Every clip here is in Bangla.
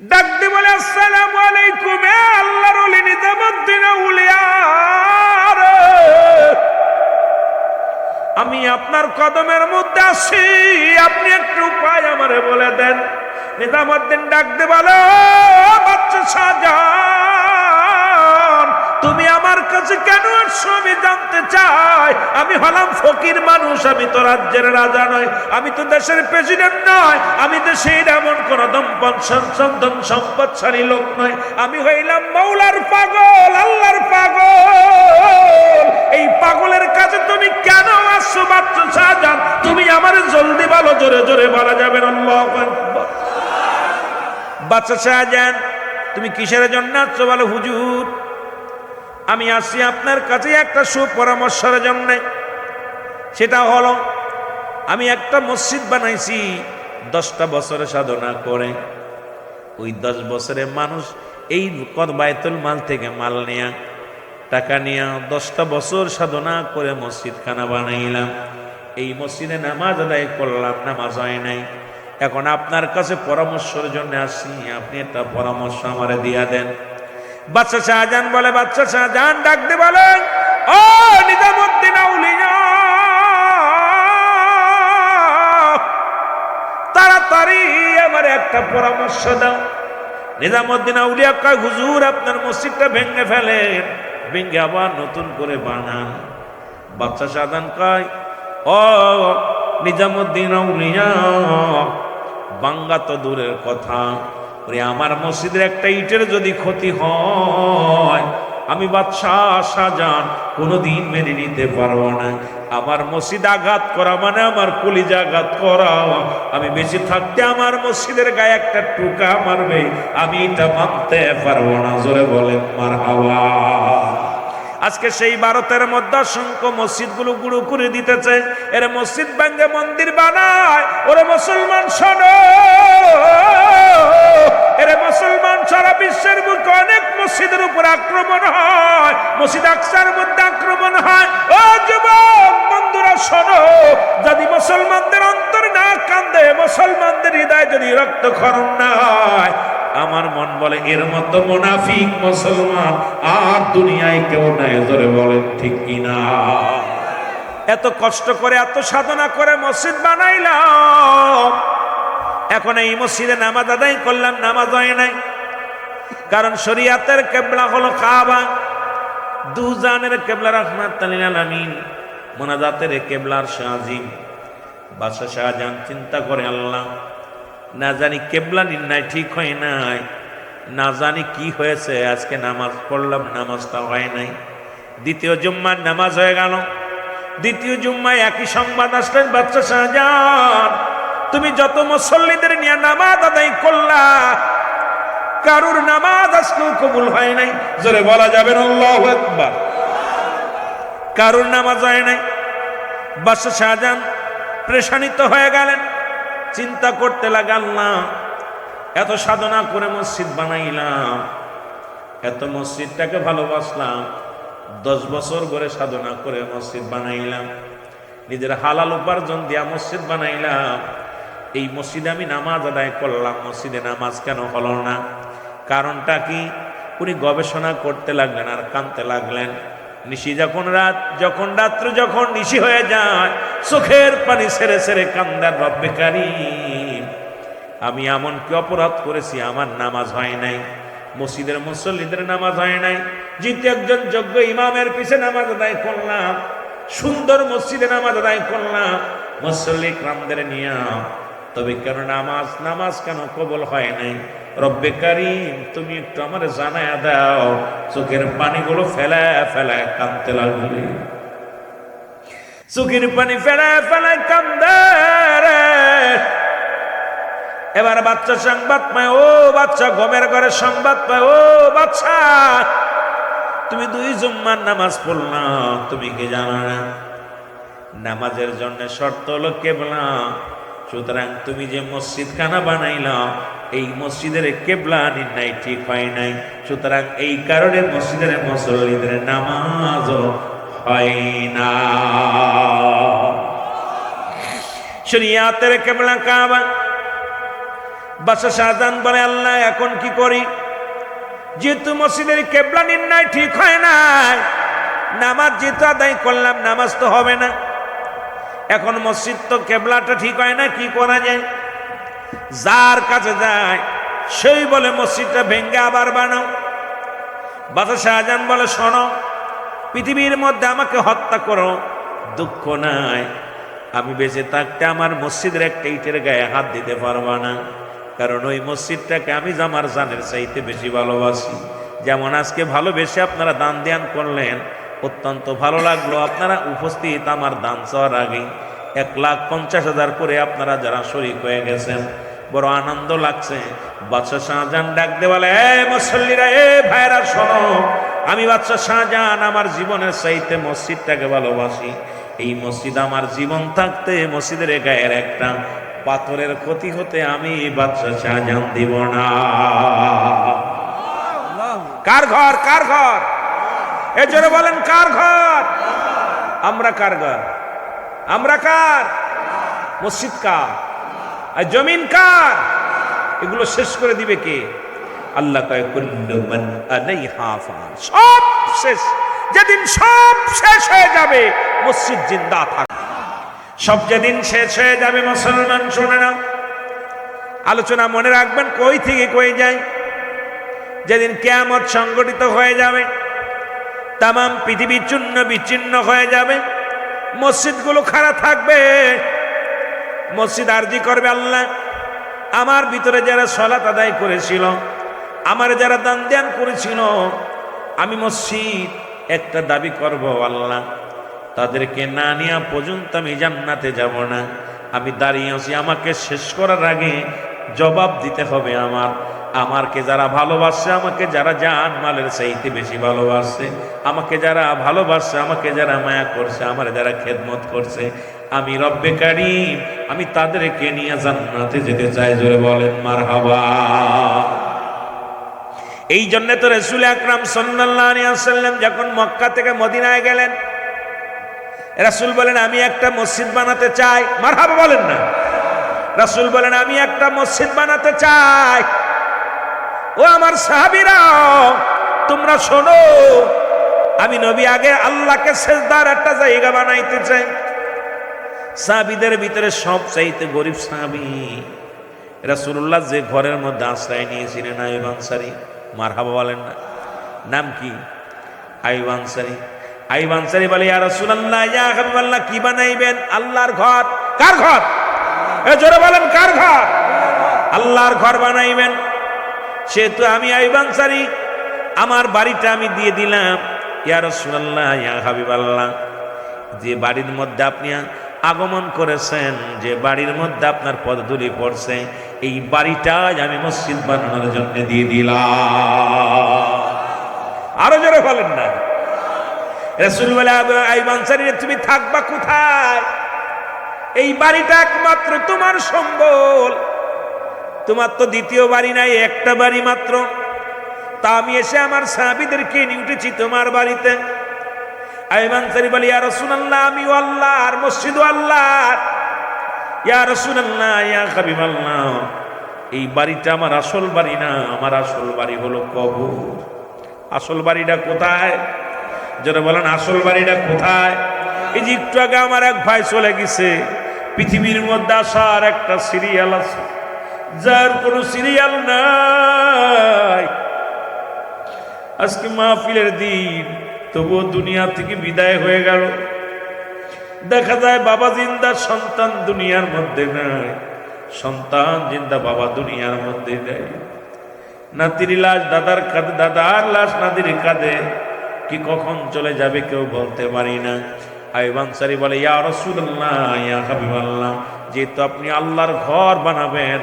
ডাক দিয়ে বলে, আসসালামু আলাইকুম এ আল্লাহর ওলি নিজামুদ্দিন আউলিয়া, আমি আপনার কদমের মধ্যে আছি, আপনি একটু উপায় আমারে বলে দেন। নিজামুদ্দিন ডাক দিয়ে বলে, ও বাচ্চা শাহজাহান, তুমি আমার কাছে কেন আসছো আমি জানতে চাই। আমি হলাম ফকির মানুষ, আমি তো রাজ্যের রাজা নয়, আমি তো দেশের প্রেসিডেন্ট নয়, আমি দেশের এমন কোন ধন সম্পদশালী লোক নয়, আমি হইলাম মৌলার পাগল, আল্লাহর পাগল। এই পাগলের কাছে তুমি কেন আসছো বাচ্চা শাহজাহান? তুমি আমার জলদি বলো, জোরে জোরে বলা যাবে না। আল্লাহু আকবার। বাচ্চা শাহজাহান, তুমি কিসের জন্য আসছো বলো? হুজুর, আমি আসছি আপনার কাছে একটা সুপরামর্শের জন্য। সেটা হলো, আমি একটা মসজিদ বানাইছি 10টা বছরে সাধনা করে। ওই 10 বছরে মানুষ এই বায়তুল মাল থেকে মাল নেয়া, টাকা নিয়ে 10টা বছর সাধনা করে মসজিদ খানা বানাইলাম। এই মসজিদে নামাজ আদায় করলাম, নামাজ হয় নাই। এখন আপনার কাছে পরামর্শের জন্য আসছি, আপনি একটা পরামর্শ আমারে দিয়া দেন। বাদশা শাহজাহান বলে, বাদশা শাহজাহান ডাক দিয়ে বলেন, ও নিজামুদ্দিন আউলিয়া, তাড়াতাড়ি আমার একটা পরামর্শ দাও। নিজামুদ্দিন আউলিয়া কয়, হুজুর আপনার মসজিদটা ভেঙে ফেলেন, ভেঙে আবার নতুন করে বানান। বাদশা শাহজাহান কয়, ও নিজামুদ্দিন আউলিয়া, বাঙ্গা তো দূরের কথা, আমার মসজিদের একটা ইটের যদি ক্ষতি হয়, আমি বাদশাহ শাহজাহান কোনোদিন মেনে নিতে পারবো না। আমার মসজিদ আঘাত করা মানে আমার কলিজা আঘাত করা। আমি বেঁচে থাকতে আমার মসজিদের গায়ে একটা টুকা মারবে, আমি এটা মানতে পারবো না। জোরে বলেন মারহাবা। আজকে সেই ভারতের মধ্যে অসংখ্য মসজিদগুলো গুঁড়ো করে দিতেছে। এর মসজিদ ভাঙ্গে মন্দির বানায়। ওরে মুসলমান শোনো, এরে মুসলমান, সারা বিশ্বের বুকে অনেক মসজিদের উপর আক্রমণ হয়, মসজিদ আকসার মধ্যে আক্রমণ হয়। ও যুবক বন্ধুরা শোনো, যদি মুসলমানদের অন্তর না কান্দে, মুসলমানদের হৃদয় যদি রক্তক্ষরণ না হয়, আমার মন বলে এর মতো মুনাফিক মুসলমান আর দুনিয়ায় কেউ নাই। ধরে বলেন ঠিক কিনা? এত কষ্ট করে, এত সাধনা করে মসজিদ বানাইলাম, এখন এই মসজিদে নামাজ আদায় করলাম, নামাজ হয় নাই। কারণ শরিয়াতের কিবলা হলো কাবা, দুজানের কিবলা রাহমাতুল লিল আলামিন, মুনাজাতের কিবলা আরশ আজিম। বাদশা শাহজাহান চিন্তা করে, আল্লাহ, না জানি কিবলা নির্ণয় ঠিক হয় নাই, না জানি কি হয়েছে, আজকে নামাজ পড়লাম, নামাজটা হয় নাই। দ্বিতীয় জুম্মার নামাজ হয়ে গেল। দ্বিতীয় জুম্মায় একই সংবাদ আসলেন, বাদশা শাহজাহান, তুমি যত মুসল্লিদের নিয়ে নামাজ আদায় করলা, কারুর নামাজ আজকেও কবুল হয় নাই। জোরে বলা যাবে না আল্লাহু আকবার। কারুর নামাজ হয় নাই। বাদশা শাহজাহান পেরেশানিত হয়ে গেলেন, চিন্তা করতে লাগলেন, না এত সাধনা করে মসজিদ বানাইলাম, এত মসজিদটাকে ভালোবাসলাম, 10 বছর ধরে সাধনা করে মসজিদ বানাইলাম, নিজের হালাল উপার্জন দিয়া মসজিদ বানাইলাম, এই মসজিদে আমি নামাজ আদায় করলাম, মসজিদে নামাজ কেন হলো না? কারণটা কি? উনি গবেষণা করতে লাগলেন আর কাঁদতে লাগলেন। নিশি যখন রাত্র যখন নিশি হয়ে যায়, চোখের পানি ছেড়ে ছেড়ে কান্দার, রব্বে কারীম, আমি এমন কি অপরাধ করেছি, আমার নামাজ হয় নাই, মসজিদের মুসল্লিদের নামাজ হয় নাই, যেহেতু একজন যোগ্য ইমামের পিছে নামাজ আদায় করলাম, সুন্দর মসজিদে নামাজ আদায় করলাম মুসল্লি কিরামদের নিয়ে, তবে কেন নামাজ কেন কবুল হয় নাই? রব্বে কারীম, তুমি একটু আমার জানায়া দাও। চোখের পানিগুলো ফেলায় ফেলায় কাঁদতে লাগলেন। চোখের পানি ফেলায় ফেলায় কান্দে। এবার বাচ্চা সংবাদ পায়, ও বাচ্চা, ঘুমের ঘরে সংবাদ পায়, ও বাচ্চা, তুমি 2 জুম্মার নামাজ পড়লা, তুমি কি জানো না নামাজের জন্য শর্ত হলো কিবলা? সুতরাং তুমি যে মসজিদ খানা বানাইলা, এই মসজিদের কিবলা নির্ণয় ঠিক হয় নাই, সুতরাং এই কারণে মসজিদের মুসল্লিদের নামাজ হয় না। শরিয়াতের কিবলা কাবা, বাদশাহ শাহজাহান বলে, আল্লাহ এখন কি করি? যেহেতু মসজিদের কেবলা নির্ণয় ঠিক হয় নাই, নামাজ যেহেতু আদায় করলাম, নামাজ তো হবে না। এখন মসজিদ তো কেবলাটা ঠিক হয় না, কি করা যায়? যার কাছে যায় সেই বলে মসজিদটা ভেঙ্গে আবার বানাও। বাদশাহ শাহজাহান বলে, শোনো, পৃথিবীর মধ্যে আমাকে হত্যা করো, দুঃখ নাই, আমি বেঁচে থাকতে আমার মসজিদের একটা ইটের গায়ে হাত দিতে পারবা না, কারণ ওই মসজিদটাকে আমি আমার জানের চাইতে বেশি ভালোবাসি। যেমন আজকে ভালোবেসে আপনারা দান ধ্যান করলেন, অত্যন্ত ভালো লাগলো। আপনারা উপস্থিত আমার দান চাওয়ার আগেই 1,50,000 করে আপনারা যারা শরীক হয়ে গেছেন, বড় আনন্দ লাগছে। বাদশাহ শাহজাহান ডাক দে বলে, এ মুসল্লিরা, এ ভাইরা, শোনো, আমি বাদশাহ শাহজাহান আমার জীবনের চাইতে মসজিদটাকে ভালোবাসি। এই মসজিদ আমার জীবন থাকতে মসজিদের গায়ের একটা পাথরের ক্ষতি হতে আমি বাদশাহ শাহজাহান দিব না। কার ঘর? কার ঘর? এ জোরে বলেন, কার ঘর? আমরা কার ঘর? আমরা কার? মসজিদ কার? আর জমিন কার? এগুলো শেষ করে দিবে কে? আল্লাহ কয়, কুল্লু মান আলাইহা ফান। সব শেষ। যেদিন সব শেষ হয়ে যাবে, মসজিদ জিন্দা থাকবে। সব যেদিন শেষ হয়ে যাবে, মুসলমান শুনে নাও, আলোচনা মনে রাখবেন, কই থেকে কই যায়। যেদিন কিয়ামত সংগঠিত হয়ে যাবে, তাম পৃথিবী চূর্ণ বিচ্ছিন্ন হয়ে যাবে, মসজিদগুলো খাড়া থাকবে। মসজিদ আরজি করবে, আল্লাহ, আমার ভিতরে যারা সালাত আদায় করেছিল, আমার যারা দান ধ্যান করেছিল, আমি মসজিদ একটা দাবি করব, আল্লাহ, তাদেরকে না নেওয়া পর্যন্ত আমি জান্নাতে যাব না। আমি দাঁড়িয়ে আছি, আমাকে শেষ করার আগে জবাব দিতে হবে। আমাকে যারা ভালোবাসছে, আমাকে যারা জান মালের চাইতে বেশি ভালোবাসছে, আমাকে যারা ভালোবাসছে, আমাকে যারা মায়া করছে, আমার যারা খেদমত করছে, আমি রব্বে কারীম, আমি তাদেরকে নিয়ে জান্নাতে যেতে চাই। জোরে বলেন মারহাবা। এই জন্য তো রাসূল আকরাম সাল্লাল্লাহু আলাইহি ওয়াসাল্লাম যখন মক্কা থেকে মদিনায় গেলেন, রাসূল বলেন, আমি একটা মসজিদ বানাতে চাই। মারহাবা বলেন না। রাসূল বলেন, আমি একটা মসজিদ বানাতে চাই। ও আমার সাহাবীরা, তোমরা শোনো, আমি নবী আগে আল্লাহকে সিজদার একটা জায়গা বানাইতে চাই। সাহাবীদের ভিতরে সবচাইতে গরিব সাহাবী রাসূলুল্লাহ যে ঘরের মধ্যে আশ্রয় নিয়েছিলেন, আইয়ুব আনসারী। মারহাবা বলেন না। নাম কি? আইয়ুব আনসারী। আইয়ুব আনসারী বলে, ইয়া রাসূলুল্লাহ, ইয়া হাবিবাল্লাহ, কি বানাইবেন? আল্লাহর ঘর। কার ঘর? এ জোরে বলেন, কার ঘর? আল্লাহর ঘর বানাইবেন। সেহেতু আমি আইয়ুব আনসারী, আমার বাড়িটা আমি দিয়ে দিলাম। ইয়া রাসূলুল্লাহ, ইয়া হাবিবাল্লাহ, যে বাড়ির মধ্যে আপনি আগমন করেছেন, যে বাড়ির মধ্যে আপনার পদধূলি পড়ছে, এই বাড়িটাই আমি মসজিদ বানানোর জন্য দিয়ে দিলাম। আরো জোরে বলেন না। রাসূল বলে, আইয়ুব আনসারী, তুমি থাকবা কোথায়? এই বাড়িটা একমাত্র তোমার সম্বল। তোমার তো দ্বিতীয় বাড়ি নাই, একটা বাড়ি মাত্র। তা আমি এসে আমার সাহাবীদেরকে নিয়ে উঠেছি তোমার বাড়িতে। আইয়ুব আনসারী বলে, ইয়া রাসূলুল্লাহ, আমিও আল্লাহর, মসজিদও আল্লাহর। ইয়া রাসূলুল্লাহ, ইয়া হাবিবাল্লাহ, এই বাড়িটা আমার আসল বাড়ি না, আমার আসল বাড়ি হলো কবর। আসল বাড়িটা কোথায়? যারা বলেন, আসল বাড়িটা কোথায়? এই যে একটু আগে আমার এক ভাই চলে গেছে, পৃথিবীর মধ্যে আসার একটা সিরিয়াল আছে, যার কোনো সিরিয়াল নাই। আজকে মাহফিলের দিন, তবুও দুনিয়া থেকে বিদায় হয়ে গেল। দেখা যায় বাবা জিন্দা, সন্তান দুনিয়ার মধ্যে নাই। সন্তান জিন্দা, বাবা দুনিয়ার মধ্যে নাই। নাতির লাশ দাদার কাঁধে, দাদার লাশ নাতির কাঁধে। কি কখন চলে যাবে কেউ বলতে পারি না। আইয়ুব আনসারী বলে, ইয়া রাসূলুল্লাহ, ইয়া হাবিবাল্লাহ, যেহেতু আপনি আল্লাহর ঘর বানাবেন,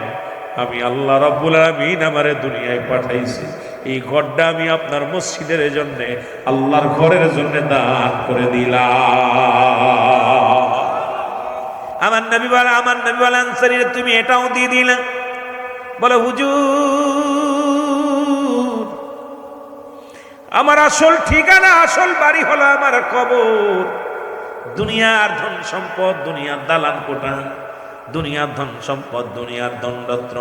আমি আল্লাহ রাব্বুল আলামিন আমারে দুনিয়ায় পাঠাইছি, এই ঘরটা আমি আপনার মসজিদের জন্য, আল্লাহর ঘরের জন্য দান করে দিলাম। আমার নবী বলে, আনসারী, তুমি এটাও দিয়ে দিলে? বলে, হুজুর, আমার আসল ঠিকানা, আসল বাড়ি হলো আমার কবর। দুনিয়ার ধন সম্পদ, দুনিয়ার দালান কোঠা, দুনিয়ার ধন সম্পদ, দুনিয়ার দণ্ডত্র,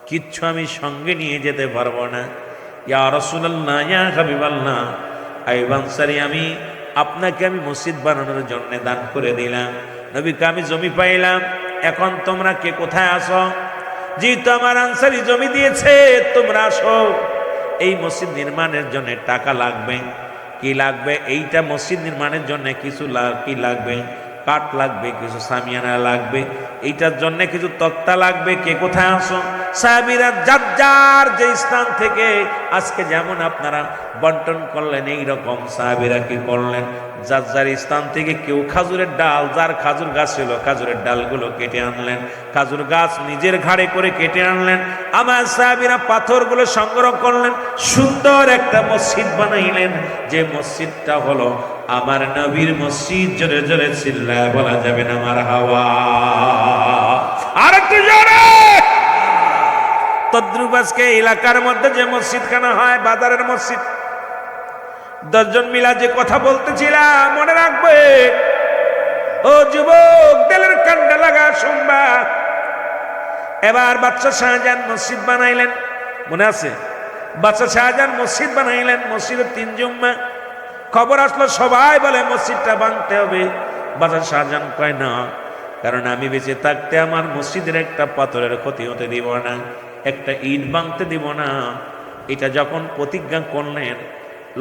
কিচ্ছু আমি সঙ্গে নিয়ে যেতে পারবো না। ইয়া রাসূলুল্লাহ, ইয়া হাবিবাল্লাহ, আইয়ুব আনসারী, আমি আপনাকে আমি মসজিদ বানানোর জন্য দান করে দিলাম। নবীকে আমি জমি পাইলাম, এখন তোমরা কে কোথায় আসো? যেহেতু আমার আনসারী জমি দিয়েছে, তোমরা আসো। এই মসজিদ নির্মাণের জন্য টাকা লাগবে। কি লাগবে? এইটা মসজিদ নির্মাণের জন্য কিছু কি লাগবে? কাঠ লাগবে, কিছু সামিয়ানা লাগবে, এইটার জন্য কিছু তক্তা লাগবে। কে কোথায় আসো? সাহাবীরা যার যার যে স্থান থেকে আজকে যেমন আপনারা বন্টন করলেন, এইরকম সাহাবীরা কি করলেন? যার যার স্থান থেকে কেউ খাজুরের ডাল, যার খাজুর গাছ ছিল খাজুরের ডালগুলো কেটে আনলেন, খাজুর গাছ নিজের ঘাড়ে করে কেটে আনলেন। আমার সাহাবীরা পাথরগুলো সংগ্রহ করলেন, সুন্দর একটা মসজিদ বানাইলেন। যে মসজিদটা হলো আমার নবীর মসজিদ। জোরে জোরে চিল্লায় বলা যাবে না মারহাবা? আর একটু জোরে। তদ্রুপ আজকে এলাকার মধ্যে যে মসজিদখানা হয়, বাজারের মসজিদ, 10 জন মিলা যে কথা বলতেছিলাম মনে রাখবে। ও যুবক, দিলের কান্ডা লাগা শুনবা। এবার বাদশা শাহজাহান মসজিদ বানাইলেন, মনে আছে? বাদশা শাহজাহান মসজিদ বানাইলেন, মসজিদের 3 জুম্মা। খবর আসলো, সবাই বলে মসজিদটা ভাঙতে হবে। বাদশা শাহজাহান কয় না, কারণ আমি বেঁচে থাকতে আমার মসজিদের একটা পাথরের ক্ষতি হতে দিব না, একটা ইট ভাঙতে দিব না। এটা যখন প্রতিজ্ঞা করলেন,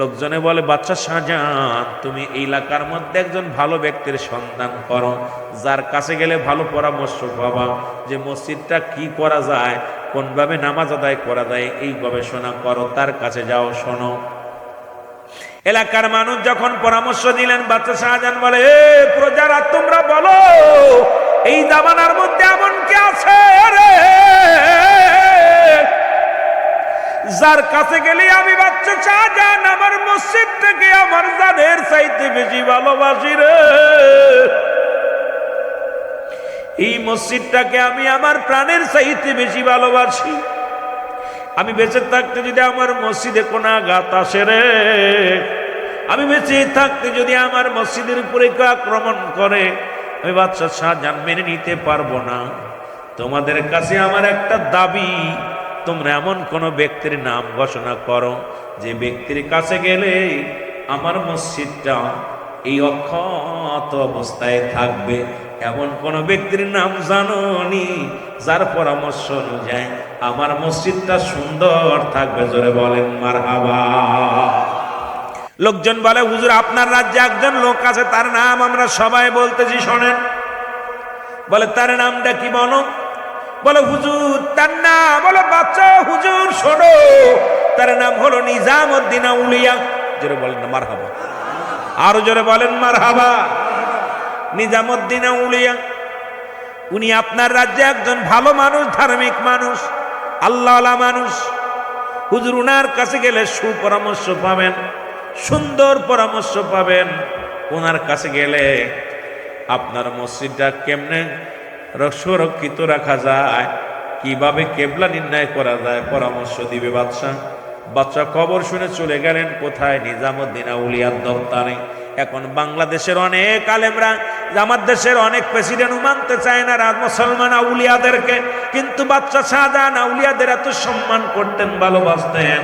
লোকজনে বলে, বাদশা শাহজাহান, তুমি এই এলাকার মধ্যে একজন ভালো ব্যক্তির সন্ধান করো, যার কাছে গেলে ভালো পরামর্শ পাবা, যে মসজিদটা কি করা যায়, কোনভাবে নামাজ আদায় করা যায়, এই গবেষণা করো, তার কাছে যাও, শোনো। এলাকার মানুষ যখন পরামর্শ দিলেন, বাদশা শাহজাহান বলে, এ প্রজারা, তোমরা বলো, এই জামানার মধ্যে এমন কে আছে রে, যার কাছে গেলে আমি বাদশা শাহজাহান আমার মসজিদটাকে আমার জানের চাইতে বেশি ভালোবাসি রে। এই মসজিদটাকে আমি আমার প্রাণের চাইতে বেশি ভালোবাসি। আমি বেঁচে থাকতে যদি আমার মসজিদে কোন আঘাত আসে রে, আমি বেঁচে থাকতে যদি আমার মসজিদের উপরে কেউ আক্রমণ করে, আমি বাদশা শাহজাহান মেনে নিতে পারবো না। তোমাদের কাছে আমার একটা দাবি, তোমরা এমন কোন ব্যক্তির নাম ঘোষণা করো, যে ব্যক্তির কাছে গেলে আমার মসজিদটা এই অক্ষত অবস্থায় থাকবে। এমন কোন ব্যক্তির নাম জানোনি, যার পরামর্শ অনুযায়ী আমার মসজিদটা সুন্দর থাকবে? জোরে বলেন মারহাবা। লোকজন বলে, হুজুর, আপনার রাজ্যে একজন লোক আছে, তার নাম আমরা সবাই বলতেছি, শোনেন। বলে, তার নামটা কি বলো? বলে, হুজুর, তার নাম হলো বাচ্চা। হুজুর শোনো, তার নাম হলো নিজামউদ্দিন আউলিয়া। জোরে বলেন না মারহাবা, আরো জোরে বলেন মারহাবা। নিজামউদ্দিন আউলিয়া, উনি আপনার রাজ্যে একজন ভালো মানুষ, ধার্মিক মানুষ, আল্লাহওয়ালা মানুষ। হুজুর, উনার কাছে গেলে সুপরামর্শ পাবেন, সুন্দর পরামর্শ পাবেন। ওনার কাছে গেলে আপনার মসজিদটা কেমনে সুরক্ষিত রাখা যায়, কিভাবে কেবলা নির্ণয় করা যায়, পরামর্শ দিবে বাদশাহ। বাদশাহ খবর শুনে চলে গেলেন কোথায়? নিজামউদ্দিন আউলিয়ার দপ্তরে। এখন বাংলাদেশের অনেক আলেমরা, আমার দেশের অনেক প্রেসিডেন্ট মানতে চায় না মুসলমান আউলিয়াদেরকে, কিন্তু বাদশা শাহজাহান আউলিয়াদের এত সম্মান করতেন, ভালোবাসতেন।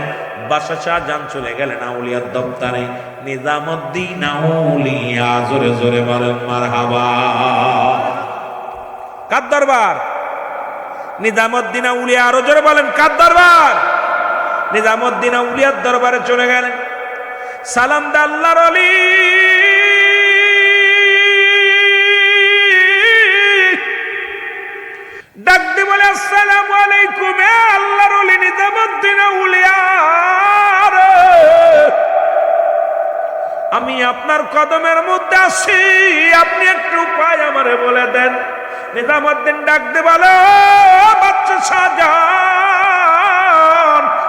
বাদশা শাহজাহান চলে গেলেন আউলিয়ার দপ্তরে। নিজামউদ্দিন আউলিয়া, জোরে জোরে বলেন মারহাবা। কার দরবার? নিজামউদ্দিন আউলিয়া, আরো জোরে বলেন কার দরবার? নিজামউদ্দিন আউলিয়ার দরবারে চলে গেলেন। সালাম দা আল্লাহর ওলি, ডাক দিয়ে বলে, আসসালামু আলাইকুম। আল্লাহর ওলি নিজামউদ্দিন আউলিয়া, আমি আপনার কদমের মধ্যে আছি, আপনি একটু উপায় আমারে বলে দেন। নিজামউদ্দিন ডাক দিয়ে বলে, বাদশা শাহজাহান,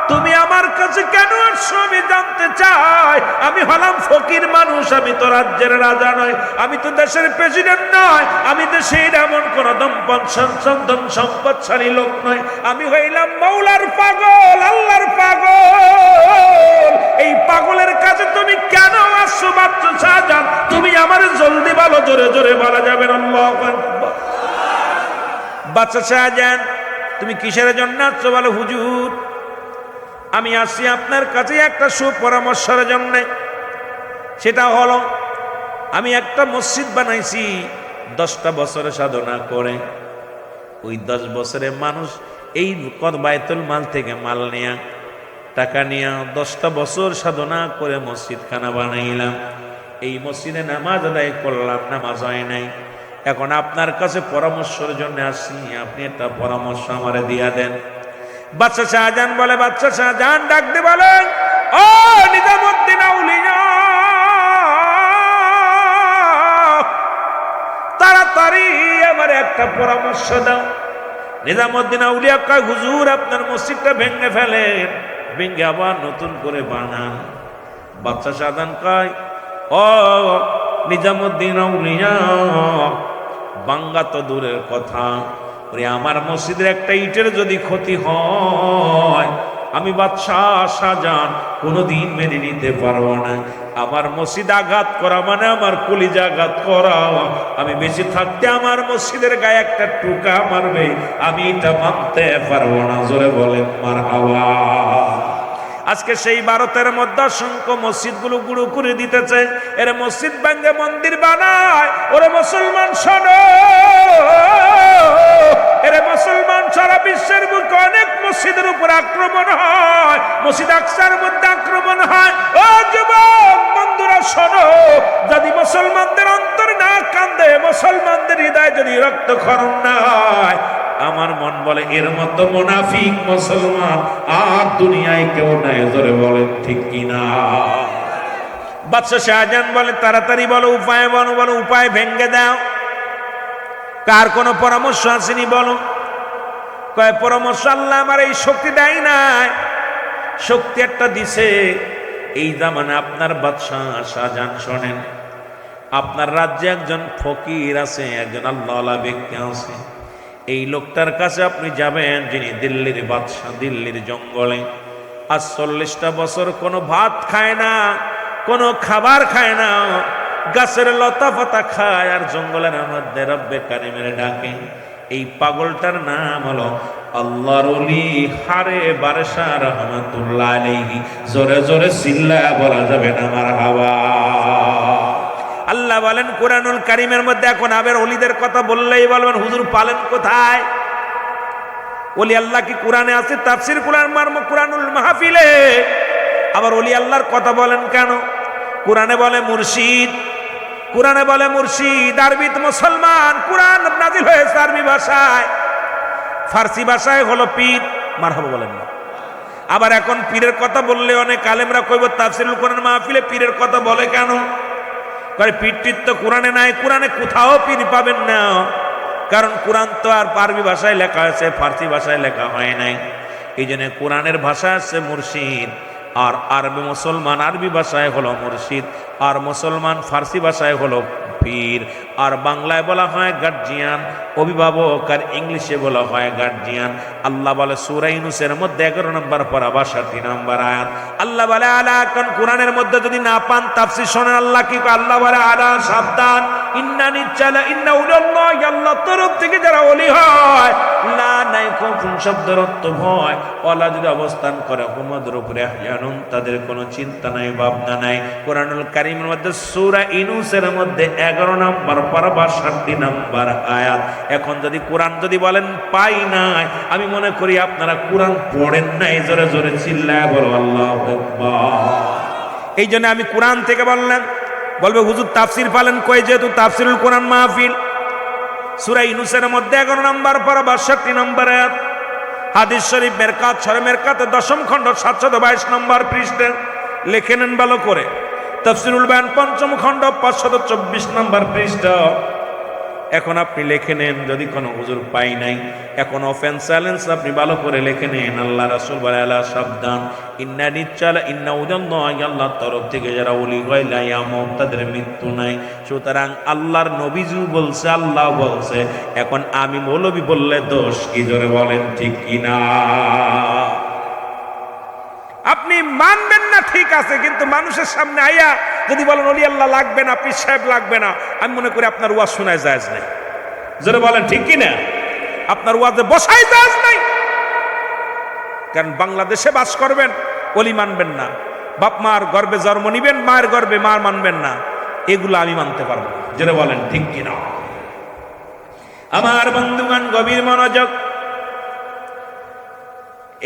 তুমি আমার কাছে কেন আসছো আমি জানতে চাই। আমি হলাম ফকির মানুষ, আমি তো রাজ্যের রাজা নয়, আমি তো দেশের প্রেসিডেন্ট নয়, আমি দেশের এমন কোন সম্পদশালী লোক নয়। আমি হইলাম মৌলার পাগল, আল্লাহর পাগল। এই পাগলের কাছে তুমি কেন আসছো বাদশা শাহজাহান? তুমি আমার জলদি বলো, জোরে জোরে বলা যাবে না। আল্লাহু আকবার। বাদশা শাহজাহান তুমি কিসের জন্য আসছো? বলে হুজুর আমি আসছি আপনার কাছে একটা সুপরামর্শের জন্য। সেটা হলো আমি একটা মসজিদ বানাইছি 10টা বছরে সাধনা করে। ওই 10 বছরে মানুষ এই বাইতুল মাল থেকে মাল নেয়া টাকা নিয়ে 10টা বছর সাধনা করে মসজিদ খানা বানাইলাম। এই মসজিদে নামাজ আদায় করলাম, নামাজ হয় নাই। এখন আপনার কাছে পরামর্শের জন্য আসছি, আপনি একটা পরামর্শ আমারে দিয়া দেন। বাদশা শাহজাহান বলে, বাদশা শাহজাহান ডাক দিয়ে বলেন, ও নিজামুদ্দিন আউলিয়া, তাড়াতাড়ি আমার একটা পরামর্শ দাও। নিজামুদ্দিন আউলিয়া কয়, হুজুর আপনার মসজিদটা ভেঙে ফেলেন, ভেঙে আবার নতুন করে বানান। বাদশা শাহজাহান কয়, ও নিজামুদ্দিন আউলিয়া, বাঙ্গা তো দূরের কথা, ওরে আমার মসজিদের একটা ইটের যদি ক্ষতি হয় আমি বাদশাহ শাহজাহান কোনোদিন মেনে নিতে পারবো না। আমার মসজিদ আঘাত করা মানে আমার কলিজা আঘাত করা। আমি বেঁচে থাকতে আমার মসজিদের গায়ে একটা টুকা মারবে, আমি এটা মানতে পারবো না। জোরে বলেন মারহাবা। আজকে সেই ভারতের মধ্যে অসংখ্য মসজিদগুলো গুঁড়ো করে দিতেছে। এর মসজিদ ভাঙ্গে মন্দির বানায়। ওরে মুসলমান শোনো, এরে মুসলমান সারা বিশ্বের বুকে অনেক মসজিদের উপর আক্রমণ হয়, মসজিদ আকসার মধ্যে আক্রমণ হয়। ও যুবক বন্ধুরা শোনো, যদি মুসলমানদের অন্তর না কান্দে, মুসলমানদের হৃদয় যদি রক্তক্ষরণ না হয়, আমার মন বলে এর মতো মুনাফিক মুসলমান আর দুনিয়ায় কেউ নাই। জোরে বলেন ঠিক কিনা? বাদশা শাহজাহান বলে, তাড়াতাড়ি বলো উপায় বলো। বলো উপায় ভেঙ্গে দাও। কার কোনো পরামর্শ আসেনি বলো? কয় পরামর্শ আল্লাহ আমার এই শক্তি দেয় নাই, শক্তি একটা দিছে। এই জামানে আপনার বাদশা শাহজাহান শোনেন, আপনার রাজ্যে একজন ফকির আছে, একজন আল্লাহওয়ালা ব্যক্তি আছে। এই লোকটার কাছে আপনি যাবেন, যিনি দিল্লির বাদশাহ, দিল্লির জঙ্গলে আজ 40টা বছর কোনো ভাত খায় না, কোনো খাবার খায় না, গাছের লতা পাতা খায় আর জঙ্গলের মধ্যে রব্বে কারিমের ডাকে। এই পাগলটার নাম হলো আল্লাহর ওলি হারে বারশা রহমাতুল্লাহ আলাইহি। জোরে জোরে চিল্লায়া বলা যাবে না মারহাবা। আল্লাহ বলেন কুরআনুল কারীমের মধ্যে, এখন আবার ওলিদের কথা বললেই বলবেন হুজুর পালেন কোথায়? ওলি আল্লাহ কি কোরআনে আছে? তাফসীর কুরআনুল মাহফিলে আবার ওলি আল্লাহর কথা বলেন কেন? কোরআনে বলে মুর্শিদ, কোরআনে বলে মুর্শিদ, আরবিত মুসলমান। কোরআন নাজিল হয়েছে আরবি ভাষায়, ফার্সি ভাষায় হলো পীর। মারহাবা বলেন না। আবার এখন পীরের কথা বললে অনেক আলেমরা কইব তাফসীরুল কোরআন মাহফিলে পীরের কথা বলে কেন? কয় পীরটির তো কোরআনে নাই। কোরআনে কোথাও পীর পাবেন না, কারণ কোরআন তো আর আরবি ভাষায় লেখা হয়েছে, ফার্সি ভাষায় লেখা হয় নাই। এই জন্য কোরআনের ভাষা আছে মুর্শিদ, আর আরবি মুসলমান আরবি ভাষায় হলো মুর্শিদ, আর মুসলমান ফার্সি ভাষায় হলো পীর, আর বাংলায় বলা হয় গার্জিয়ান, অভিভাবক, আর ইংলিশে বলা হয় গার্জিয়ান। আল্লাহ বলে সূরা ইউনূসের মধ্যে 11 নম্বর পারা 62 নম্বর আয়াত, আল্লাহ বলে আলা। কোন কোরআনের মধ্যে যদি না পান তাফসীর শোনেন আল্লাহ কি কয়? আল্লাহ বলে আলা, সাবধান, ইন্না নিশ্চয় ইন্না উলিল্লাহ, আল্লাহ তরফ থেকে যারা ওলি হয়, লা নাই কোন শব্দের অর্থ ভয়, ওয়ালা যদি অবস্থান করে হুমদের উপরে আহয়ানুন, তাদের কোনো চিন্তা নাই, ভাবনা নাই। কোরআনুল কারীমের মধ্যে সূরা ইউনূসের মধ্যে 11 নম্বর পারা 62 নম্বর আয়াত। এখন যদি কোরআন যদি বলেন পাই নাই, আমি মনে করি আপনারা কোরআন পড়েন নাই। জোরে জোরে চিল্লায় বলো আল্লাহু আকবার। এই জন্য আমি কোরআন থেকে বললাম। বলবে হুজুর তাফসীর পালেন কই? যেহেতু তাফসীরুল কোরআন মাহফিল, সূরা ইউনূসের মধ্যে 11 নম্বর পারা 62 নম্বর আয়াত। হাদিস শরীফ মেরকাত, সরে মেরকাতে 10ম খণ্ড 722 নম্বর পৃষ্ঠা লিখে নেন ভালো করে। তাফসীরুল বায়ান 5ম খণ্ড 524 নম্বর পৃষ্ঠা। এখন আপনি লিখে নেন, যদি কোনো হুজুর পাই নাই, এখন ওপেন চ্যালেঞ্জ, আপনি ভালো করে লিখে নেন। আল্লাহ রাসূল বলে আলা, সাবধান, ইন্না নিশ্চয় ইন্না উদাল্লাহ, আল্লাহর তরফ থেকে যারা ওলি হয় লা ইয়ামুত, তাদের মৃত্যু নাই। সুতরাং আল্লাহর নবীজু বলছে, আল্লাহ বলছে। এখন আমি মৌলবী বললে দোষ কি? জোরে বলেন ঠিক কিনা? আপনি মানবেন না ঠিক আছে, কিন্তু মানুষের সামনে আইয়া যদি বলেন ওলি আল্লাহ লাগবে না, পীর সাহেব লাগবে না, আমি মনে করি আপনার ওয়াজ শোনায় জায়েজ নাই। জোরে বলেন ঠিক কিনা? আপনার ওয়াজে বসাই জায়েজ নাই। কারণ বাংলাদেশে বাস করবেন, অলি মানবেন না, বাপ মার গর্বে জন্ম নিবেন, মায়ের গর্বে মা মানবেন না, এগুলো আমি মানতে পারবো না। যেটা বলেন ঠিক কিনা? আমার বন্ধুগণ গভীর মনোযোগ।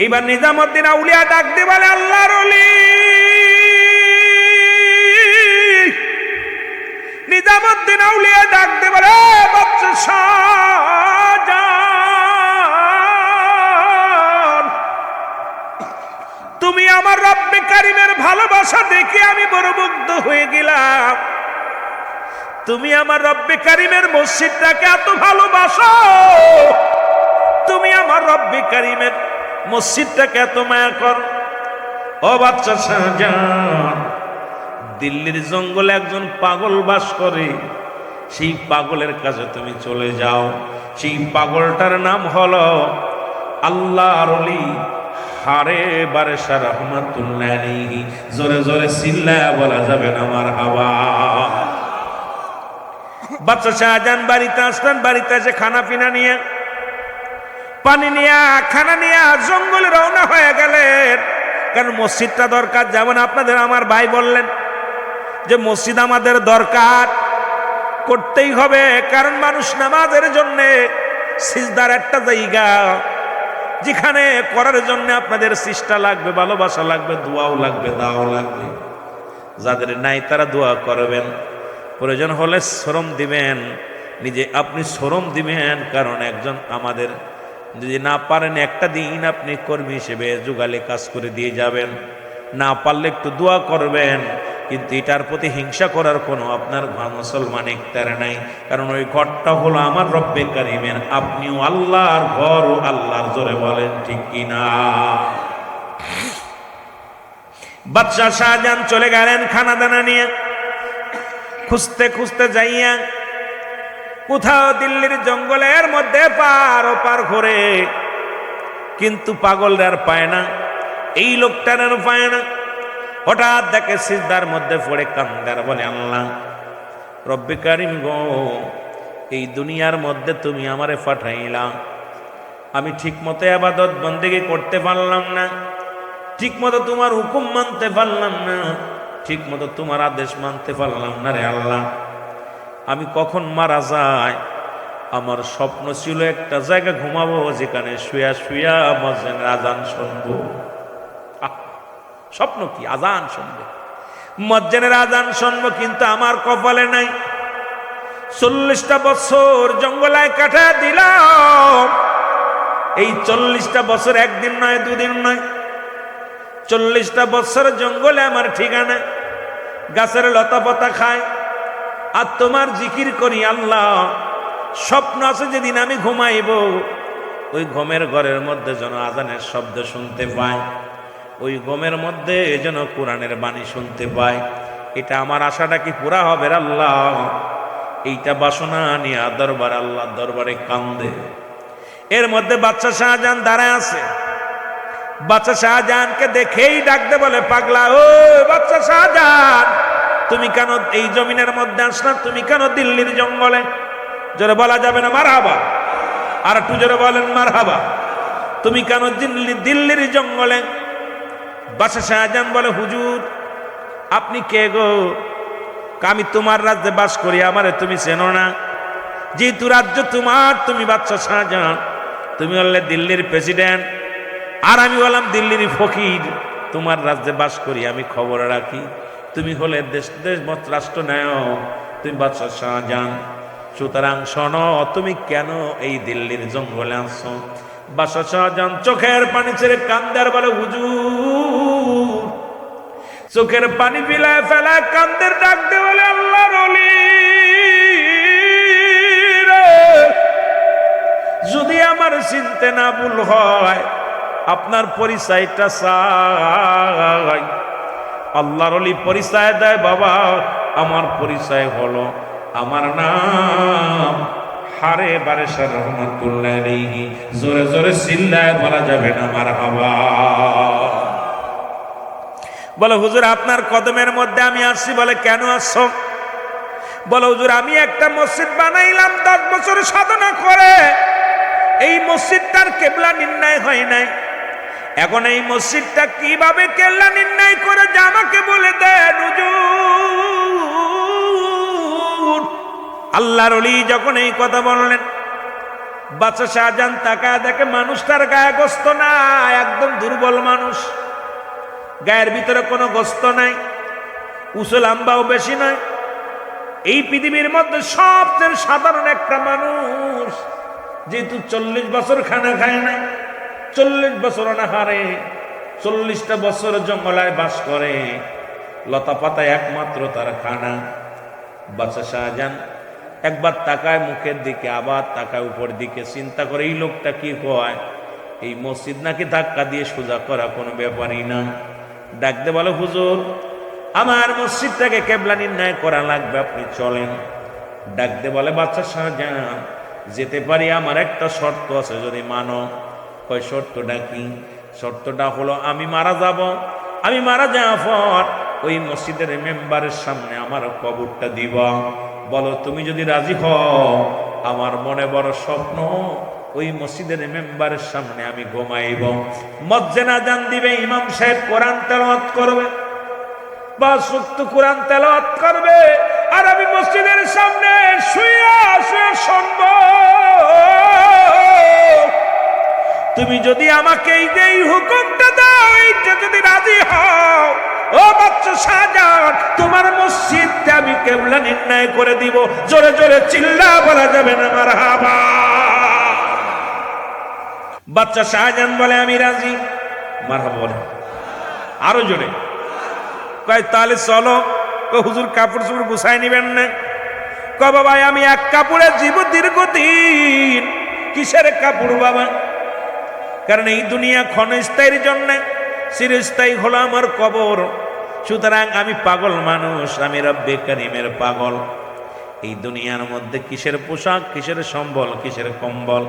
এইবার নিজামুদ্দিন আউলিয়া ডাক দিয়ে বলে, আল্লাহর ওলি নিজামুদ্দিন আউলিয়া ডাক দিয়ে বলে, বাচ্চা শাহজাহান, তুমি আমার রব্বে কারিমের ভালোবাসা দেখে আমি বড় মুগ্ধ হয়ে গেলাম। তুমি আমার রব্বে কারিমের মসজিদটাকে এত ভালোবাসো, তুমি আমার রব্বে কারিমের মসজিদটাকে এত মায়া কর। ও বাচ্চা শাহজাহান, দিল্লির জঙ্গলে একজন পাগল বাস করে, সেই পাগলের কাছে তুমি চলে যাও। সেই পাগলটার নাম হলো আল্লাহর ওলি হারে বারেশা রহমাতুল্লাহ আলাইহি। জোরে জোরে চিল্লায়া বলা যাবে না মারহাবা। বাচ্চা শাহজাহান বাড়িতে আসলেন, বাড়িতে এসে খানা পিনা নিয়ে, পানি নিয়ে, খানা নিয়ে জঙ্গলে রওনা হয়ে গেলেন। কারণ মসজিদটা দরকার। যেমন আপনাদের আমার ভাই বললেন যে মসজিদ আমাদের দরকার, করতেই হবে। কারণ মানুষ নামাজের জন্য সিজদার একটা জায়গা, যেখানে করার জন্য আপনাদের চেষ্টা লাগবে, ভালোবাসা লাগবে, দোয়াও লাগবে, দাও লাগবে। যাদের নাই তারা দোয়া করবেন, প্রয়োজন হলে শ্রম দিবেন, নিজে আপনি শ্রম দিবেন। কারণ একজন আমাদের যদি না পারেন, একটা দিন আপনি কর্মী হিসেবে যুগালে কাজ করে দিয়ে যাবেন, না পারলে একটু দোয়া করবেন। কিন্তু এটার প্রতি হিংসা করার কোনো আপনার মুসলমান ইখতিয়ার নাই। কারণ ওই ঘরটা হলো আমার রব্বে কারিমের, আপনিও আল্লাহর ঘর, ও আল্লাহর। জোরে বলেন ঠিক কিনা? বাদশাহ শাহজাহান চলে গেলেন খানা দানা নিয়ে, খুঁজতে খুঁজতে যাইয়া কোথাও দিল্লির জঙ্গলের মধ্যে পার ওপার ঘুরে, কিন্তু পাগল আর পায় না, এই লোকটার আর পায় না। হঠাৎ দেখে সিজদার মধ্যে পড়ে কান্দার বলে, আল্লাহ রব্বে কারিম গো, এই দুনিয়ার মধ্যে তুমি আমারে পাঠাইলা, আমি ঠিক মতো ইবাদত বন্দেগী করতে পারলাম না, ঠিক মতো তোমার হুকুম মানতে পারলাম না, ঠিক মতো তোমার আদেশ মানতে পারলাম না রে আল্লাহ। আমি কখন মারা যায়? আমার স্বপ্ন ছিল একটা জায়গা ঘুমাবো, যেখানে শুয়া শুয়া মসজিদের আজান শুনবো। স্বপ্ন কি? আজান শুনবো, মসজিদের আজান শুনবো। কিন্তু আমার কপালে নাই। 40টা বছর জঙ্গলায় কাটা দিলাম। এই 40টা বছর একদিন নয়, দুদিন নয়, 40টা বছর জঙ্গলে আমার ঠিকানা। গাছের লতা পাতা খায় আর তোমার জিকির করি আল্লাহ। স্বপ্ন আছে যেদিন আমি ঘুমাইব, ওই ঘুমের ঘরের মধ্যে যেন আজানের শব্দ শুনতে পাই, ওই ঘুমের মধ্যে যেন কোরআনের বাণী শুনতে পাই। এটা আমার আশাটা কি পুরা হবে আল্লাহ? এইটা বাসনা নিয়ে দরবার, আল্লাহ দরবারে কান্দে। এর মধ্যে বাচ্চা শাহজাহান দাঁড়ায় আছে। বাচ্চা শাহজাহানকে দেখেই ডাকতে বলে, পাগলা ও বাচ্চা শাহজাহান, তুমি কেন এই জমিনের মধ্যে আসলা? তুমি কেন দিল্লির জঙ্গলে? জোরে বলা যাবে না মারহাবা? আর একটু জোরে বলেন মারহাবা। তুমি কেন দিল্লির জঙ্গলে? বাচ্চা শাহজাহান বলে, হুজুর আপনি কে গো? আমি তোমার রাজ্যে বাস করি, আমারে তুমি চেনো না? যেহেতু রাজ্য তোমার, তুমি বাচ্চা শাহজাহান, তুমি হলে দিল্লির প্রেসিডেন্ট, আর আমি বললাম দিল্লির ফকির। তোমার রাজ্যে বাস করি, আমি খবর রাখি। তুমি হলে দেশ রাষ্ট্র নায়ক, তুমি বাদশাহ শাহজাহান। সুতরাং শোনো, তুমি কেন এই দিল্লির জঙ্গলে আসছো? বাদশাহ শাহজাহান চোখের পানি ছেড়ে কান্দার বলে, হুজুর চোখের পানি ফেলায় ফেলায় কান্দের ডাক দে বলে, আল্লাহর ওলি যদি আমার চিনতে না ভুল হয়, আপনার পরিচয়টা চাই। আল্লাহর ওলি পরিচয় দেয়, বাবা আমার পরিচয় হলো, আমার নাম হারে বারেশা রহমাতুল্লাহ আলাইহি। জোরে জোরে চিল্লায় বলা যাবে না মারহাবা। বলে, হুজুর আপনার কদমের মধ্যে আমি আসছি। বলে, কেন আসছো? বলে, হুজুর আমি একটা মসজিদ বানাইলাম 10 বছর সাধনা করে, এই মসজিদটার কেবলা নির্ণয় হয় নাই। এখন এই মসজিদটা কিভাবে কেল্লা নির্ণয় করে যে আমাকে বলে দেন হুজুর। আল্লাহর ওলি যখন এই কথা বললেন, বাদশা শাহজাহান তাকায় দেখে মানুষটার গায়ে গোস্ত নাই, একদম দুর্বল মানুষ, গায়ের ভিতরে কোনো গোস্ত নাই, উঁচু লম্বাও বেশি নয়। এই পৃথিবীর মধ্যে সবচেয়ে সাধারণ একটা মানুষ, যেহেতু 40 বছর খানা খায় না, 40 বছর অনাহারে, 40টা বছর জঙ্গলায় বাস করে, লতা পাতায় একমাত্র তার খানা। বাদশা শাহজাহান একবার তাকায় মুখের দিকে, আবার তাকায় উপর দিকে, চিন্তা করে এই লোকটা কি কয়, এই মসজিদ নাকি ধাক্কা দিয়ে সোজা করা কোনো ব্যাপারই না। ডাকতে বলে, হুজুর আমার মসজিদটাকে কেবলা নির্ণয় করা লাগবে, আপনি চলেন। ডাকতে বলে, বাদশা শাহজাহান যেতে পারি, আমার একটা শর্ত আছে, যদি মানো। কয় শর্তটা কি? শর্তটা হলো আমি মারা যাব, আমি মারা যাওয়ার পর ওই মসজিদের মেম্বারের সামনে আমার কবরটা দিব। বলো তুমি যদি রাজি হও, আমার মনে বড় স্বপ্ন, ওই মসজিদের মেম্বারের সামনে আমি ঘুমাইব। মসজিদে আযান দিবে, ইমাম সাহেব কোরআন তেলাওয়াত করবে, বা সত্য কোরআন তেলাওয়াত করবে, আর আমি মসজিদের সামনে শুয়ে শুয়ে শুনব। তুমি যদি আমাকে এই হুকুমটা দাও, এইটা যদি রাজি হও, ও বাদশা শাহজাহান তোমার মসজিদটা আমি কেবলা নির্ণয় করে দিব। জোরে জোরে চিল্লা বলা যাবে না মারহাবা। বাদশা শাহজাহান বলে আমি রাজি। মারহাবা বলে আরো জোরে। কয় তাহলে চলো। হুজুর কাপড় চোপড় গুছাই নিবেন না? কয় বাবা আমি এক কাপড়ে জীব দীর্ঘদিন। কিসের কাপড় বাবা? কারণ এই দুনিয়া ক্ষণস্থায়ীর জন্য, চিরস্থায়ী হলো আমার কবর। সুতরাং আমি পাগল মানুষ, আমি রব্বে কারিমের পাগল। এই দুনিয়ার মধ্যে কিসের পোশাক, কিসের সম্বল, কিসের কম্বল?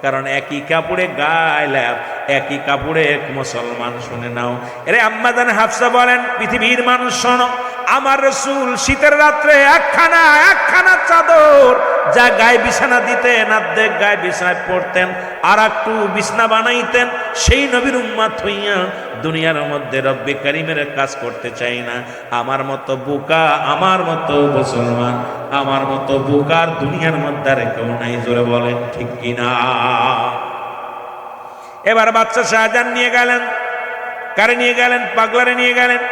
কারণ একই কাপড়ে গাইলাম, একই কাপড়ে এক মুসলমান। শুনে নাও এরে আম্মাজান হাফসা বলেন, পৃথিবীর মানুষ শোনো, আমার রাসূল শীতের রাত্রে একখানা চাদর যা গায়ে বিছানা দিতেন, অর্ধেক গায়ে বিছানায় পড়তেন, আর একটু বিছনা বানাইতেন। সেই নবীর উম্মত হইয়া দুনিয়ার মধ্যে রব্বে কারিমের কাজ করতে চাই না। আমার মতো বোকা, আমার মতো মুসলমান, আমার মতো বোকার দুনিয়ার মধ্যে আর কেউ নাই। জোরে বলেন ঠিক কিনা? এবার বাদশা শাহজাহান নিয়ে গেলেন, কারে নিয়ে গেলেন? পাগলারে নিয়ে গেলেন।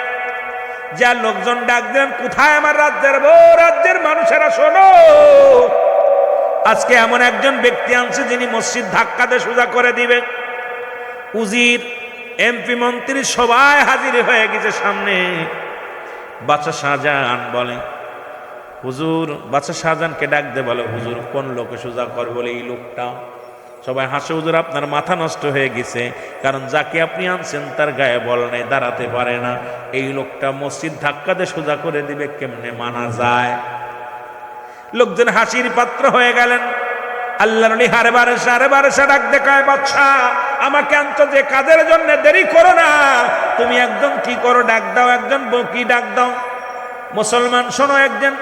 যা লোকজন ডাক দেন, কোথায় আমার রাজ্যের বউ, রাজ্যের মানুষেরা শোনো, আজকে এমন একজন ব্যক্তি আনছে যিনি মসজিদ ধাক্কা দিয়ে সোজা করে দিবে। উজির, এমপি, মন্ত্রী সবাই হাজির হয়ে গেছে সামনে। বাদশা শাহজাহান বলে, হুজুর, বাদশা শাহজাহানকে ডাক দে, বলে হুজুর কোন লোকে সোজা করবে? বলে এই লোকটা। সবাই হাসে, হুজুর আপনার মাথা নষ্ট হয়ে গেছে, কারণ যাকে আপনি আনছেন তার গায়ে বল নেই, দাঁড়াতে পারে না। এই লোকটা মসজিদ ধাক্কা দিয়ে সোজা করে দিবে, কেমনে মানা যায়? লোকজন হাসির পাত্র হয়ে গেলেন। আল্লাহর নবী হারে বারেসা ডাক দেখায়, বাদশা আমাকে আনছো যে কাজের জন্য, দেরি করো না, তুমি একজন কি করো, ডাক দাও, একজন বকি ডাক দাও। মুসলমান শোনো, একজন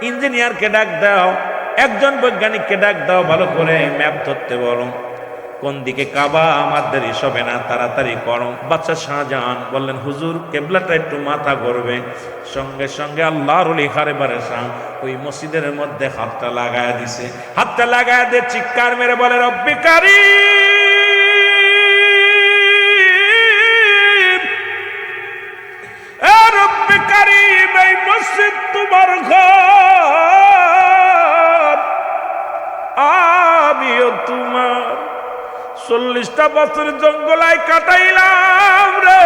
ইঞ্জিনিয়ারকে ডাক দাও, একজন বৈজ্ঞানিককে ডাক দাও, ভালো করে ম্যাপ ধরতে বলো, কোন দিকে কাবা, আমার দেরি হবে না, তাড়াতাড়ি করো। বাদশা শাহজাহান বললেন, হুজুর কেবলাটা একটু মাথা করবে। সঙ্গে সঙ্গে আল্লাহর ওলি হারে বারেসা ওই মসজিদের মধ্যে হাতটা লাগায় দিছে। হাতটা লাগায় দিয়ে চিৎকার মেরে বলে, রব্বে কারীম, এ রব্বে কারীম, এই মসজিদ তোমার ঘর, আমিও তোমার। 40টা বছর জঙ্গলায় কাটাইলাম রে,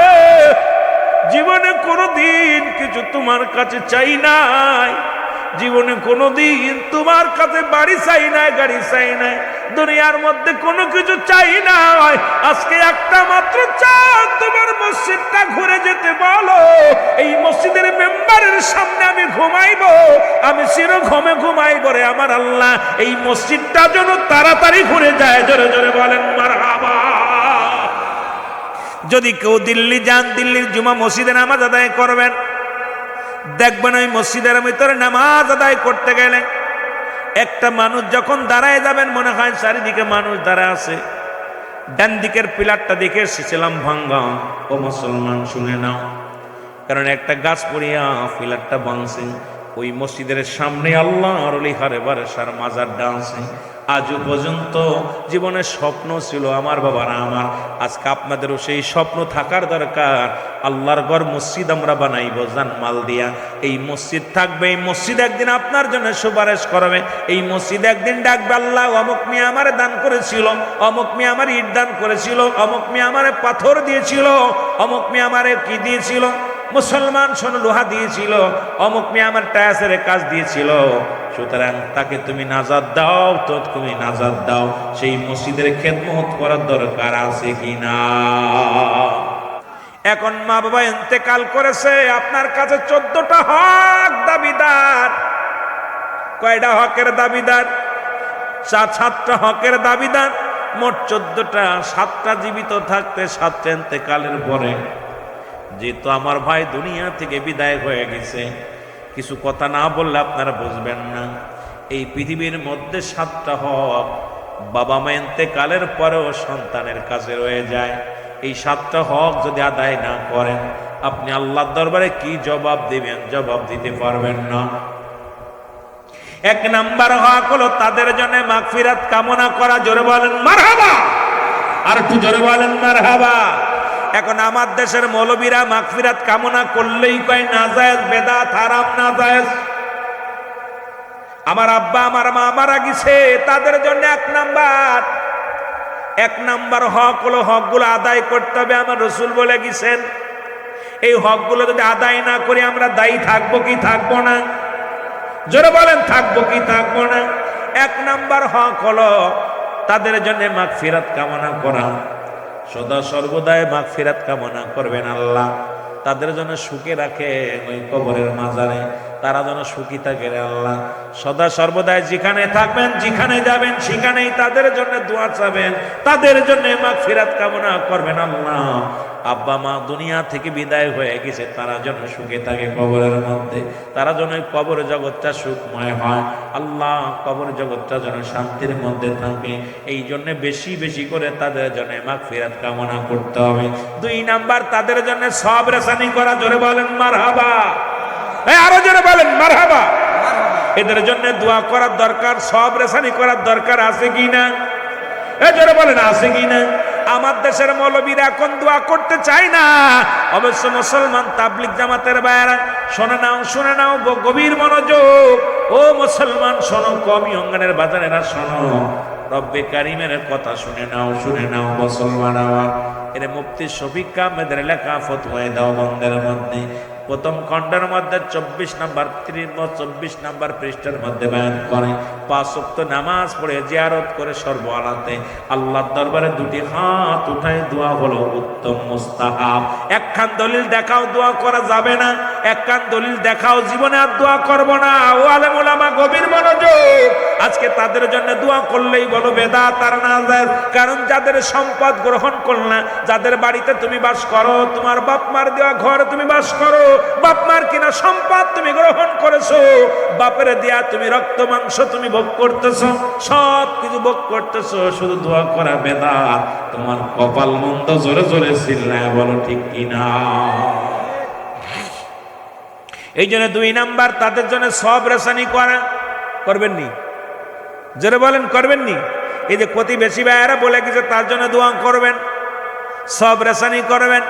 জীবনে কোনোদিন কিছু তোমার কাছে চাই নাই, জীবনে কোনোদিন তোমার কাছে বাড়ি চাই নাই, গাড়ি চাই নাই, দুনিয়ার মধ্যে কোনো কিছু চাই নাই। আজকে একটা মাত্র চাও, তোমার মসজিদটা ঘুরে যেতে বলো। এই মসজিদের মেম্বারের সামনে আমি ঘুমাইবো, আমি চির ঘুমে ঘুমাইবো রে আমার আল্লাহ। এই মসজিদটা যেন তাড়াতাড়ি ঘুরে যায়। জোরে জোরে বলেন মারহাবা। যদি কেউ দিল্লি যান, দিল্লির জুমা মসজিদে নামাজ আদায় করবেন, দেখবেন ওই মসজিদের ভিতরে নামাজ আদায় করতে গেলে একটা মানুষ যখন দাঁড়ায় যাবেন, মনে হয় চারিদিকে মানুষ দাঁড়ায় আছে। ডান দিকের পিলারটা দেখে এসেছিলাম ভাঙ্গা। ও মুসলমান শুনে নাও, কারণ একটা গাছ পড়িয়া পিলারটা ভাঙছে। ওই মসজিদের সামনে আল্লাহর ওলি হারে বারেসার মাজারটা আছে। আজও পর্যন্ত জীবনের স্বপ্ন ছিল আমার বাবারা আমার, আজকে আপনাদেরও সেই স্বপ্ন থাকার দরকার। আল্লাহর ঘর মসজিদ আমরা বানাইব জানমাল দিয়া। এই মসজিদ থাকবে, এই মসজিদ একদিন আপনার জন্য সুপারিশ করবে। এই মসজিদ একদিন ডাকবে, আল্লাহ অমুক মিয়া আমারে দান করেছিল, অমুক মিয়া আমার ইট দান করেছিল, অমুক মিয়া আমারে পাথর দিয়েছিল, অমুক মিয়া আমারে কি দিয়েছিল, মুসলমান শোনো লোহা দিয়েছিল, অমুক মিয়া আমার টায়াসের কাজ দিয়েছিল। সুতরাং তাকে তুমি নাজাত দাও, তো তুমি নাজাত দাও। সেই মসজিদের খেদমত করার দরকার আছে কিনা? এখন মা বাবা ইন্তেকাল করেছে, আপনার কাছে 14টা হক দাবিদার। কয়টা হকের দাবিদার? 7টা হকের দাবিদার, মোট 14টা। 7টা জীবিত থাকতে, 7টা ইন্তেকালের পরে। যেহেতু আমার ভাই দুনিয়া থেকে বিদায় হয়ে গেছে, কিছু কথা না বললে আপনারা বুঝবেন না। এই পৃথিবীর মধ্যে 7টা হক বাবা মা ইন্তেকালের পরেও সন্তানের কাছে রয়ে যায়। এই 7টা হক যদি আদায় না করেন, আপনি আল্লাহর দরবারে কি জবাব দিবেন? জবাব দিতে পারবেন না। 1 নাম্বার হক হলো তাদের জন্য মাগফিরাত কামনা করা। জোরে বলেন মারহাবা, আর একটু জোরে বলেন মারহাবা। এখন আমার দেশের মৌলবীরা মাগফিরাত কামনা করলেই কয় নাজায়েজ, বেদাত, হারাম, নাজায়েজ। আমার আব্বা আমার মা মারা গেছে, তাদের জন্য 1 নাম্বার হক হলো হকগুলো আদায় করতে হবে। আমার রসুল বলে গেছেন, এই হকগুলো যদি আদায় না করি আমরা দায়ী থাকবো কি থাকবো না? জোরে বলেন থাকবো কি থাকবো না? 1 নাম্বার হক হলো তাদের জন্য মাগফিরাত কামনা করা। সদা সর্বদাই মাগফিরাত কামনা করবেন আল্লাহ তাদের জন্য সুখে রাখে ওই কবরের মাজারে, তারা যেন সুখী থাকে আল্লাহ। সদা সর্বদাই যেখানে থাকবেন, যেখানে যাবেন, সেখানেই তাদের জন্য দোয়া চাবেন, তাদের জন্য মাগফিরাত কামনা করবেন আল্লাহ। আব্বা মা দুনিয়া থেকে বিদায় হয়ে গেছে, তারা যেন সুখে থাকে কবরের মধ্যে, তারা যেন কবর জগৎটা সুখময় হয় আল্লাহ, কবর জগৎটা যেন শান্তির মধ্যে থাকে। এই জন্য বেশি বেশি করে তাদের জন্য মাগফিরাত কামনা করতে হবে। 2 নাম্বার তাদের জন্য সবর রেসানি করা। জোরে বলেন মারহাবা, আরো জোরে বলেন মারহাবা। এদের জন্য দোয়া করার দরকার, সবর রেসানি করার দরকার আছে কিনা? জোরে বলেন আছে কিনা? আমার দেশের মৌলবীরা এখন দোয়া করতে চায় না। অবশ্য মুসলমান তাবলিগ জামাতের ভাইয়েরা শুনে নাও গভীর মনোযোগ। ও মুসলমান শোনো, কমি অঙ্গনের বাজারেরা শোনো, রব্বে কারিমের কথা শুনে নাও মুসলমান আমার। এর মুফতি শফিক আহমেদের লেখা ফতোয়ায়ে দেওবন্দের মধ্যে প্রথম খণ্ডের মধ্যে 24 নাম্বার পৃষ্ঠার মধ্যে বয়ান করে 5 ওয়াক্ত নামাজ পড়ে জিয়ারত করে সর্বআলাতে আল্লাহর দরবারে 2টি হাত উঠায় দোয়া হলো উত্তম মুস্তাহাব। একখান দলিল দেখাও দোয়া করা যাবে না, একখান দলিল দেখাও জীবনে আর দোয়া করব না। ও আলেম ওলামা গভীর মনোযোগ, আজকে তাদের জন্য দোয়া করলেই বলো বেদাত আর নাজায়েজ। কারণ যাদের সম্পদ গ্রহণ করলা, যাদের বাড়িতে তুমি বাস করো, তোমার বাপ মার দেওয়া ঘরে তুমি বাস করো, বাপ মার কিনা সম্পদ তুমি গ্রহণ করেছো, বাপের দেয়া তুমি রক্ত মাংস তুমি ভোগ করতেছো, সব কিছু ভোগ করতেছো, শুধু দোয়া করা বেদাত। তোমার কপাল মন্দ, জোরে জোরে চিল্লায় বলো ঠিক কিনা? এই জন্য 2 নাম্বার তাদের জন্য সব রেসানি করা। করবেন নি? জোরে বলেন করবেন নি? এই যে প্রতিবেশী ভাইয়েরা বলে গেছে তার জন্য দোয়া করবেন, সব রেসানি করবেন।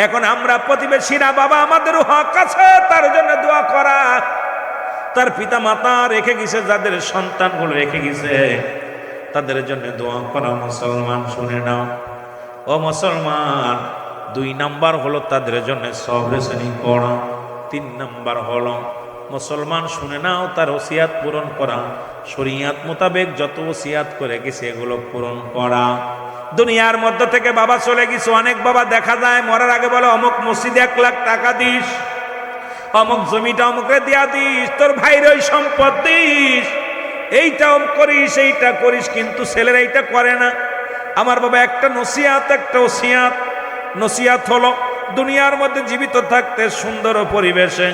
এখন আমরা প্রতিবেশীরা, বাবা আমাদেরও হক আছে তার জন্য দোয়া করা। তার পিতা মাতা রেখে গেছে, যাদের সন্তানগুলো রেখে গেছে তাদের জন্য দোয়া করা। মুসলমান শুনে নাও, ও মুসলমান, 2 নাম্বার হলো তাদের জন্য সব রেসানি করা। 3 নাম্বার হলো মুসলমান শুনে নাও, তার ওসিয়াত পূরণ করা। শরীয়ত মোতাবেক যত ওসিয়াত করে গেছে এগুলো পূরণ করা। দুনিয়ার মধ্যে থেকে বাবা চলে গেছে, অনেক বাবা দেখা যায় মরার আগে বলে অমুক মসজিদে 1 লাখ টাকা দিস, অমুক জমিটা অমুকে দিয়া দিস, তোর ভাইয়ের ওই সম্পদ দিস, এইটাও করিস এইটা করিস, কিন্তু ছেলেরা এইটা করে না। আমার বাবা একটা নসিহাত, একটা ওসিয়াত। নসিহাত হলো দুনিয়ার মধ্যে জীবিত থাকতে সুন্দর পরিবেশে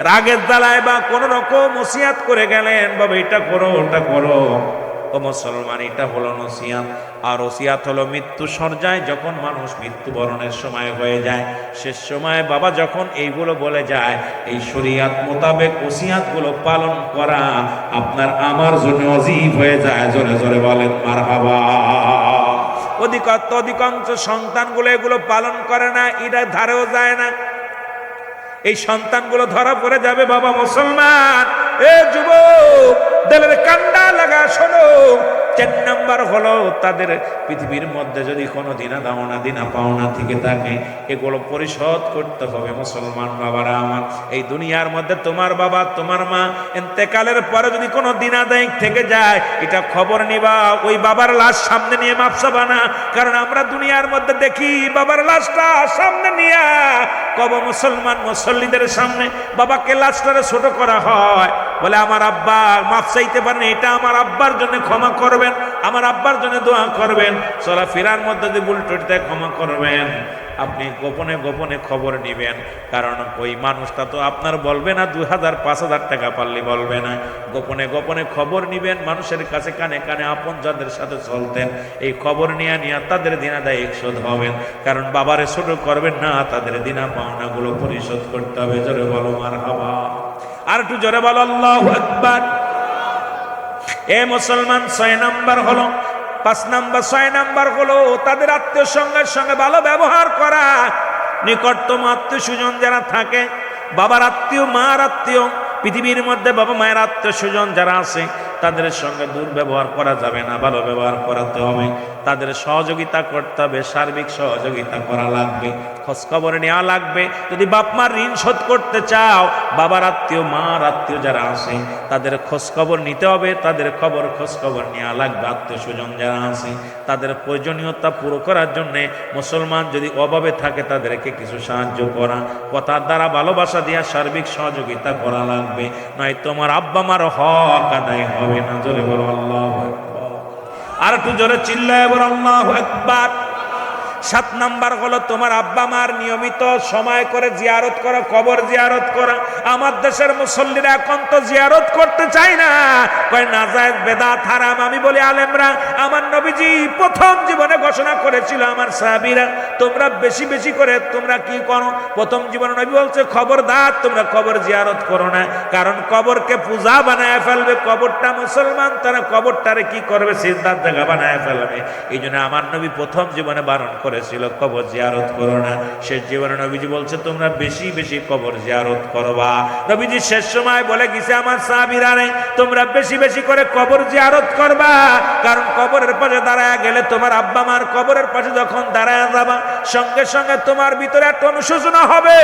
রাগের জ্বালায় বা কোন রকম ওসিয়াত করে গেলেন, বাবা এটা করো ওটা করো, ও মুসলমান, এটা হলো নসিহত। আর ওসিয়াত হলো মৃত্যু সজ্জায় যখন মানুষ মৃত্যুবরণের সময় হয়ে যায়, শেষ সময় বাবা যখন এইগুলো বলে যায়, এই শরীয়ত মোতাবেক ওসিয়াতগুলো পালন করা আপনার আমার জন্য ওয়াজিব হয়ে যায়। জোরে জোরে বলেন মারহাবা। অধিকাংশ সন্তানগুলো এগুলো পালন করে না, এটা ধারেও যায় না। এই সন্তানগুলো ধরা পড়ে যাবে বাবা মুসলমান। এ যুবক, দিলের কান্ডা লাগা শোনো। 4 নাম্বার হলো তাদের পৃথিবীর মধ্যে যদি কোনো দিনা পাওনা থেকে থাকে, এগুলো পরিশোধ করতে হবে। মুসলমান বাবারা আমার, এই দুনিয়ার মধ্যে তোমার বাবা তোমার মা ইন্তেকালের পরে যদি কোনো দিনাদায় থেকে যায়, এটা খবর নিবা। ওই বাবার লাশ সামনে নিয়ে মাপসাবা না। কারণ আমরা দুনিয়ার মধ্যে দেখি বাবার লাশটা সামনে নিয়ে কবর মুসলমান মুসল্লিদের সামনে বাবাকে লাশটারে ছোট করা হয়, বলে আমার আব্বা মাফ চাইতে পারেন, এটা আমার আব্বার জন্য ক্ষমা করবেন, আমার আব্বার জন্য দোয়া করবেন, চলাফেরার মধ্যে যদি ভুল টুটিতে ক্ষমা করবেন। আপনি গোপনে গোপনে খবর নিবেন, কারণ ওই মানুষটা তো আপনার বলবে না 2000-5000 টাকা পারলে বলবে না। গোপনে গোপনে খবর নিবেন, মানুষের কাছে কানে কানে আপন যাদের সাথে চলতেন এই খবর নিয়ে তাদের দিনাদায় শোধ হবেন। কারণ বাবারে ছোট করবেন না, তাদের দিনা পাওনাগুলো পরিশোধ করতে হবে। জোরে বলো মারহাবা। আর একটু জোরে বলো আল্লাহু আকবার। এ মুসলমান, 6 নাম্বার হলো 6 নাম্বার হলো তাদের আত্মীয় সঙ্গের সঙ্গে ভালো ব্যবহার করা। নিকটতম আত্মীয় স্বজন যারা থাকে, বাবার আত্মীয় মার আত্মীয়, পৃথিবীর মধ্যে বাবা মায়ের আত্মীয় স্বজন যারা আছে তাদের সঙ্গে দুর্ব্যবহার করা যাবে না, ভালো ব্যবহার করাতে হবে। তাদের সহযোগিতা করতে হবে, সার্বিক সহযোগিতা করা লাগবে, খোঁজখবর নেওয়া লাগবে। যদি বাপ মার ঋণ শোধ করতে চাও, বাবার আত্মীয় মার আত্মীয় যারা আছে তাদের খোঁজখবর নিতে হবে, তাদের খোঁজখবর নেওয়া লাগবে। আত্মীয় স্বজন যারা আছে তাদের প্রয়োজনীয়তা পুরো করার জন্যে মুসলমান যদি অভাবে থাকে তাদেরকে কিছু সাহায্য করা, কথার দ্বারা ভালোবাসা দিয়া সার্বিক সহযোগিতা করা লাগবে। নয় তোমার আব্বা মার হক আদায় হবে না। জোরে বলো আল্লাহু আকবার। আর একটু জোরে চিল্লায় বলো আল্লাহু আকবার। 7 নাম্বার হলো তোমার আব্বা মার নিয়মিত সময় করে জিয়ারত করা, কবর জিয়ারত করা। আমার দেশের মুসল্লিরা এখন তো জিয়ারত করতে চায় না, কয় নাজায়েজ বেদাত হারাম। আমি বলি আলেমরা, আমার নবীজি প্রথম জীবনে ঘোষণা করেছিল আমার সাহাবীরা তোমরা বেশি বেশি করে তোমরা কি করো। প্রথম জীবনে নবী বলছে খবরদার তোমরা কবর জিয়ারত করো না, কারণ কবরকে পূজা বানায় ফেলবে। কবরটা মুসলমান তারা কবরটারে কি করবে, সিজদার জায়গা বানায় ফেলবে। এই জন্য আমার নবী প্রথম জীবনে বারণ করেছিল কবর জিয়ারত করো না। শেষ জীবনে নবীজি বলছে তোমরা বেশি বেশি কবর জিয়ারত করবা। নবীজি শেষ সময় বলে গেছে আমার সাহাবীরা রে তোমরা বেশি বেশি করে কবর জিয়ারত করবা, কারণ কবরের পাশে দাঁড়ায় গেলে তোমার আব্বা মার কবরের পাশে যখন দাঁড়ায় যাবা সঙ্গে সঙ্গে তোমার ভিতরে একটা অনুশোচনা হবে,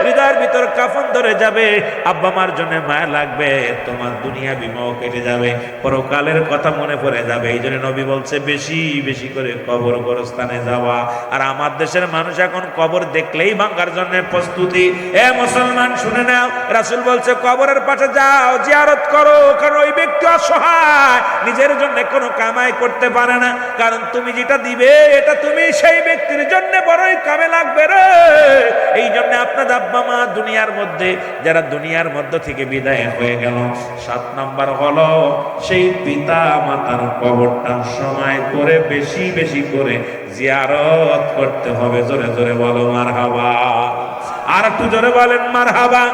হৃদয়ের ভিতর কাফন ধরে যাবে, আব্বা মার জন্য মায়া লাগবে, তোমার দুনিয়া বিমোহ কেটে যাবে, পরকালের কথা মনে পড়ে যাবে। এই জন্য নবী বলছে বেশি বেশি করে কবর গোরস্থানে যাওয়া। আর আমার দেশের মানুষ এখন কবর দেখলেই ভাঙার জন্য প্রস্তুতি। এ মুসলমান শুনে নাও, রাসূল বলছে কবরের পাশে যাও, জিয়ারত করো, কারণ ওই ব্যক্তি অসহায়, নিজের জন্য কোনো কামাই করতে পারে না। কারণ তুমি যেটা দিবে এটা তুমি সেই ব্যক্তির জন্য বড়ই কামে লাগবে রে। এই জন্য আপনার আব্বা মা দুনিয়ার মধ্যে যারা দুনিয়ার মধ্য থেকে বিদায় হয়ে গেল, 7 নাম্বার হলো সেই পিতা মাতার কবরটা সময় করে বেশি বেশি করে জিয়ারত করতে হবে। জোরে জোরে বলো মারহাবা। আর একটু জোরে বলেন মারহাবা।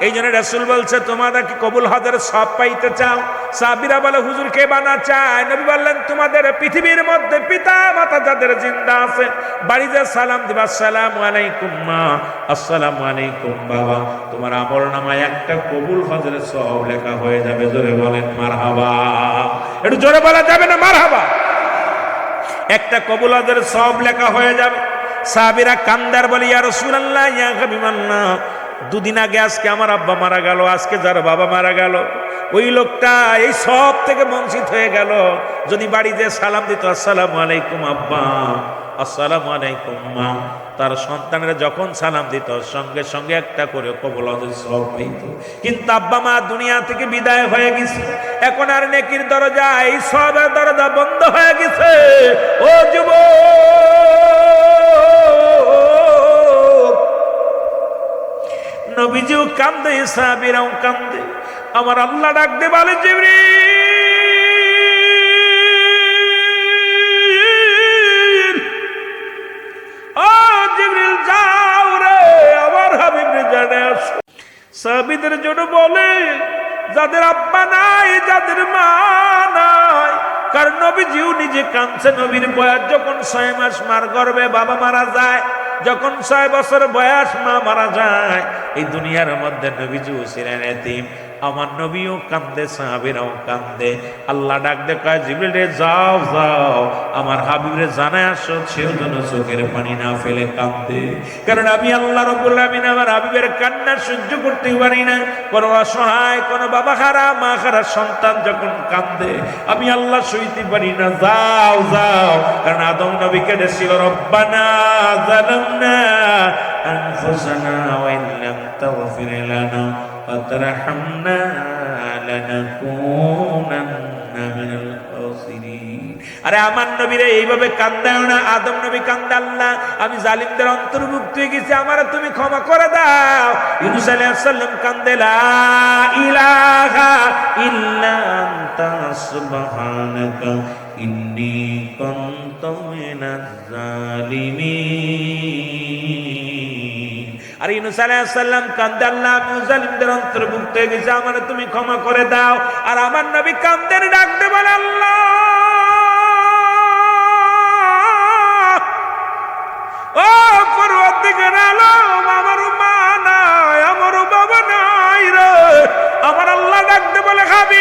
এই জন্য রাসূল বলছে তোমরা কি কবুল হজের সব পাইতে চাও? সাহাবীরা বলে হুজুর কে বানা চায়? নবী বললেন তোমাদের পৃথিবীর মধ্যে পিতা মাতা যাদের জিন্দা আছে বাড়িতে সালাম দিবা, আসসালামু আলাইকুম মা, আসসালামু আলাইকুম বাবা, তোমার আমলনামায় একটা কবুল হজের সব লেখা হয়ে যাবে। জোরে বলেন মারহাবা। একটু জোরে বলা যাবে না মারহাবা? একটা কবুল হজের সব লেখা হয়ে যাবে। সাহাবীরা কান্দার বলে ইয়া রাসূলুল্লাহ ইয়া হাবিবাল্লাহ, 2 দিন আগে আজকে আমার আব্বা মারা গেল, আজকে যার বাবা মারা গেল, ওই লোকটা এই সব থেকে বঞ্চিত হয়ে গেল। যদি বাড়িতে সালাম দিত আসসালামু আলাইকুম আব্বা, আসসালামু আলাইকুম মা, তার সন্তানেরা যখন সালাম দিত সঙ্গে সঙ্গে একটা করে কবুল হজের সওয়াব পেত। কিন্তু আব্বা মা দুনিয়া থেকে বিদায় হয়ে গেছে, এখন আর নেকির দরজা, এই সওয়াবের দরজা বন্ধ হয়ে গেছে। ও যুবক, নবীজিও কান্দে, সাহাবীরাও কান্দে। আমার আল্লাহ ডাক দে বলে জিবরিল সাহাবীদের জন্য বলে, যাদের আব্বা নাই, যাদের মা নাই, কারণ নবীজিও নিজে কাঁদছে। নবীর বয়স যখন 6 মাস মার গর্ভে বাবা মারা যায়, যখন 6 বছর বয়স মা মারা যায়, এই দুনিয়ার মধ্যে নবীজিও ছিলেন এতিম। আমার নবীও কান্দে, সাহাবীরাও কান্দে। আল্লাহ ডাক দে কয়, জিবরিল রে যাও যাও, আমার হাবিবরে জানায় আসো, সেও যেন চোখের পানি না ফেলে কান্দে। কারণ আমি আল্লাহ রাব্বুল আলামিন আমার হাবিবের কান্না সহ্য করতে পারি না। কোন অসহায়, কোন বাবা হারা, মা হারা সন্তান যখন কান্দে, আমি আল্লাহ সইতে পারি না। যাও যাও, কারণ আদম নবী কেঁদেছিল, রব্বানা যালামনা আনফুসানা ওয়া ইল্লাম তাগফির লানা وترحمنا لنكونن من الخاسرين। আরে আমার নবীরে এইভাবে কান্দাও না। আদম নবী কান্দা, আল্লাহ আমি জালিমদের অন্তর্ভুক্ত হয়ে গেছি, আমারে তুমি ক্ষমা করে দাও। ইউনূস আলাইহিস সালাম কান্দে, লা ইলাহা ইল্লা আনতা সুবহানাকা ইন্নী কুনতু মিনাজ জালিমিন। আর ইউনূস আলাইহিস সালাম কান্দে, আল্লাহ আমি জালিমদের অন্তর্ভুক্ত হয়ে গেছি, আমারে তুমি ক্ষমা করে দাও। আর আমার নবী কান্দের ডাক দে বলে, আল্লাহ ও পরওয়ারদিগার আলম, আমার মা নাই, আমার বাবা নাই রে। আমার আল্লাহ ডাক দে বলে, হাবিব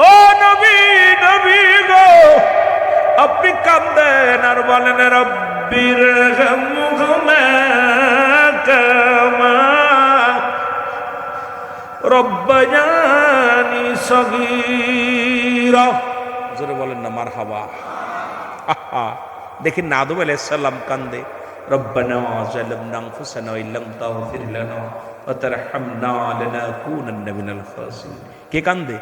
ও নবী, নবী গো, আপনি কান্দেন আর বলেন, রব্বির হামহুমা কামা রব্বায়ানি সগীরা। জোরে বলেন না মারহাবা। দেখেন না, আদম আলাইহিস সালাম কান্দে, রব্বানা যালামনা আনফুসানা ওয়া ইল্লাম তাগফির লানা ওয়া তারহামনা লানাকুনান্না মিনাল খাসিরিন। কে কান্দে?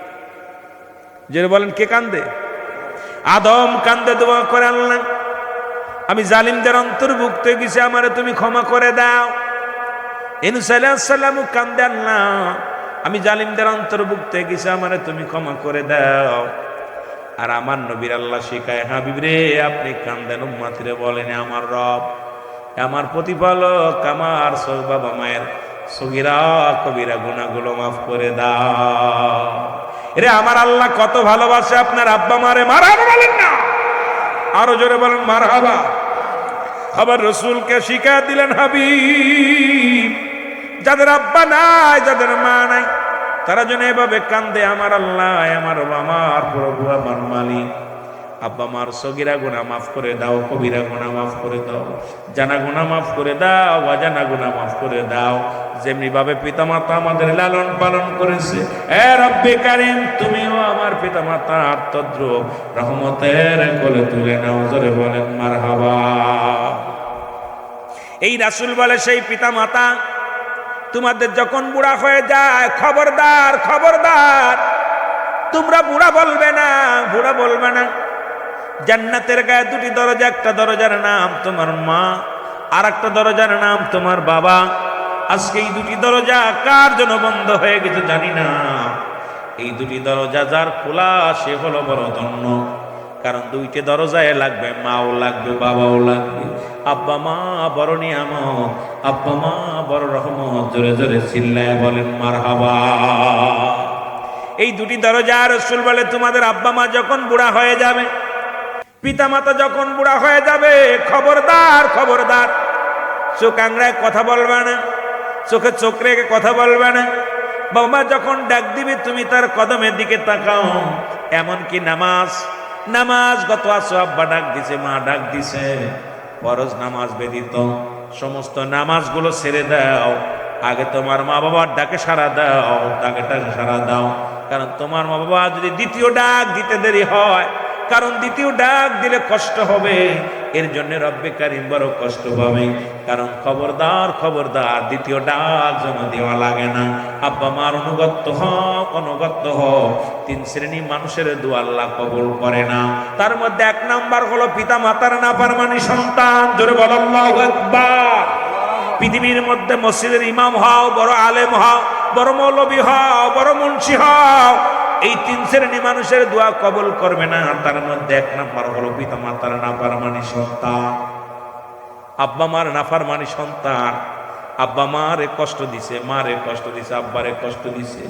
জোরে বলেন, কে কান্দে? আদম কান্দে, দোয়া করে, আল্লাহ আমি জালিমদের অন্তর্ভুক্ত হয়ে গেছি, আমারে তুমি ক্ষমা করে দাও। ইউনূস আলাইহিস সালাম কান্দে, আল্লাহ আমি জালিমদের অন্তর্ভুক্ত হয়ে গেছি, আমারে তুমি ক্ষমা করে দাও। আর আমার নবীর আল্লাহ শিখায়, হাবিব রে আপনি কান্দেন, উম্মতিরে বলেন, আমার রব, আমার প্রতিপালক, আমার বাবা মায়ের সগীরা কবিরা গুনাহগুলো মাফ করে দাও। রে আমার আল্লাহ কত ভালোবাসে আপনার আব্বা মারে। মারহাবা বলেন না, আরো জোরে বলেন মারহাবা। আবার রাসূলকে শিখায়া দিলেন, হাবিব যাদের আব্বা নাই, যাদের মা নাই, তারা যেন এভাবে কান্দে, আমার আল্লাহ, আমার প্রভু, আমার মালিক, আব্বা মার সগীরা গুনাহ মাফ করে দাও, কবিরা গুনাহ মাফ করে দাও, জানা গুনাহ মাফ করে দাও, অজানা গুনাহ মাফ করে দাও। যেমনি ভাবে পিতামাতা আমাদের লালন পালন করেছে, এ রব্বে কারীম তুমিও আমার পিতামাতা আত্মদ্রব রহমতের কোলে তুলে নাও। জোরে বলেন মারহাবা। এই রাসূল বলে, সেই পিতামাতা তোমাদের যখন বুড়া হয়ে যায়, খবরদার খবরদার, তোমরা বুড়া বলবে না, বুড়া বলবে না। জান্নাতের গায়ে দুটি দরজা, একটা দরজার নাম তোমার মা, আর একটা দরজার নাম তোমার বাবা। আজকে এই দুটি দরজা কার জন্য বন্ধ হয়ে গেছে জানি না। এই দুটি দরজা যার খোলা, সে হলো বড় ধন্য। কারণ দুইটি দরজায় লাগবে, মাও লাগবে, বাবাও লাগবে। আব্বা মা বড় নিয়ামত, আব্বা মা বড় রহমত। জোরে জোরে চিল্লায় বলেন মারহাবা। এই দুটি দরজা রাসূল বলে, তোমাদের আব্বা মা যখন বুড়া হয়ে যাবে, পিতা মাতা যখন বুড়া হয়ে যাবে, খবরদার খবরদার, চোখ আংড়ায় কথা বলবে না, চোখে চোখ রেখে কথা বলবে না। বাবা যখন ডাক দিবে, তুমি তার কদমের দিকে তাকাও। এমনকি নামাজ, নামাজ গত আছো, আব্বা ডাক দিছে, মা ডাক দিছে, ফরজ নামাজ ব্যতীত সমস্ত নামাজগুলো ছেড়ে দাও। আগে তোমার মা বাবার ডাকে সাড়া দাও, ডাকে সাড়া দাও। কারণ তোমার মা বাবা যদি দ্বিতীয় ডাক দিতে দেরি হয়, কারণ দ্বিতীয় ডাক দিলে কষ্ট হবে, এর জন্য রব্বে কারীম বড় কষ্ট পাবে। কারণ খবরদার খবরদার, দ্বিতীয় ডাক জমা দেওয়া লাগে না। আব্বা মার অনুগত্য হও, অনুগত্য হও। 3 শ্রেণী মানুষের দোয়া আল্লাহ কবুল করে না। তার মধ্যে 1 নাম্বার হলো পিতা মাতার নাফরমানি সন্তান। জোরে বলো আল্লাহু আকবার। পৃথিবীর মধ্যে মসজিদের ইমাম হও, বড় আলেম হও, বড় মৌলবী হও, বড় মুন্সি হও, এই তিন শ্রেণী মানুষের দোয়া কবুল করবে না। তার মধ্যে এক নাম্বার হলো পিতা মাতার নাফরমানি সন্তান। আব্বা মার নাফরমানি সন্তান। আব্বা মারে কষ্ট দিছে, মারে কষ্ট দিছে, আব্বারে কষ্ট দিছে,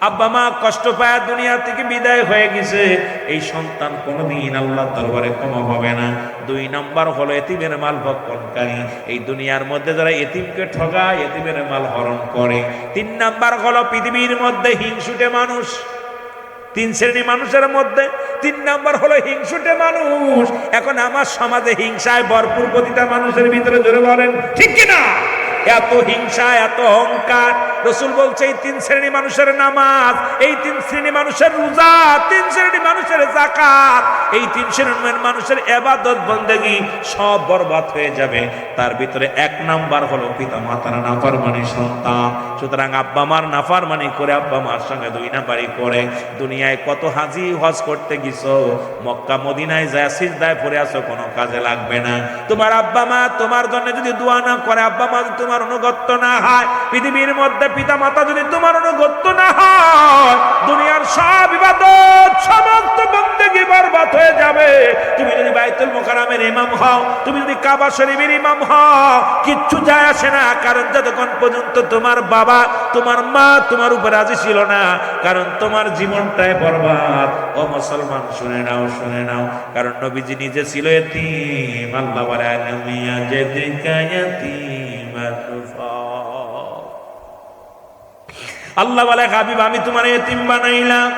আব্বা মা কষ্ট পায় দুনিয়া থেকে বিদায় হয়ে গেছে। এই সন্তান কোনোদিন আল্লাহর দরবারে ক্ষমা পাবে না। দুই নাম্বার হলো এতিমের মাল ভক্ষণকারী। এই দুনিয়ার মধ্যে যারা এতিমকে ঠগায়, এতিমের মাল হরণ করে। তিন নাম্বার হলো পৃথিবীর মধ্যে হিংসুটে মানুষ। তিন শ্রেণী মানুষের মধ্যে তিন নাম্বার হলো হিংসুটে মানুষ। এখন আমার সমাজে হিংসায় ভরপুর, প্রতিটা মানুষের ভিতরে জোরে বলেন ঠিক কিনা? এত হিংসা, এত অহংকার। রাসূল বলছে এই তিন শ্রেণী মানুষের নামাজ, এই তিন শ্রেণী মানুষের রোজা, তিন শ্রেণী মানুষের যাকাত, এই তিন শ্রেণীর মানুষের ইবাদত বন্দেগী সব বরবাদ হয়ে যাবে। তার ভিতরে এক নাম্বার হলো পিতা মাতার নাফরমানি সন্তান। সুতরাং আব্বা মার নাফরমানি করে, আব্বা মার সঙ্গে দুই নাম্বারি করে দুনিয়ায় কত হাজি হজ করতে গেছো, মক্কা মদিনায় যায় সিজদায় পড়ে আছো, কোনো কাজে লাগবে না। তোমার আব্বা মা তোমার জন্য যদি দোয়া না করে, আব্বা মা তোমার অনুগত্য না হয়, পৃথিবীর মধ্যে পিতা মাতা যদি তোমার অনুগত্য না হয়, দুনিয়ার সব ইবাদত, সমস্ত বন্দেগী বরবাদ হয়ে যাবে। তুমি যদি বাইতুল মুকাররমের ইমাম হও, তুমি যদি কাবা শরীফের ইমাম হও, কিচ্ছু যায় আসে না। কারণ যতক্ষণ পর্যন্ত তোমার বাবা, তোমার মা তোমার উপর রাজি ছিল না, কারণ তোমার জীবনটাই বরবাদ। ও মুসলমান শুনে নাও, শুনে নাও। কারণ নবীজি নিজে ছিল এতিম। আল্লাহ বলে আলমিয়া যেদিকা ইয়াতীম। আল্লাহ বলে হাবিব আমি তোমার এতিম বানাইলাম।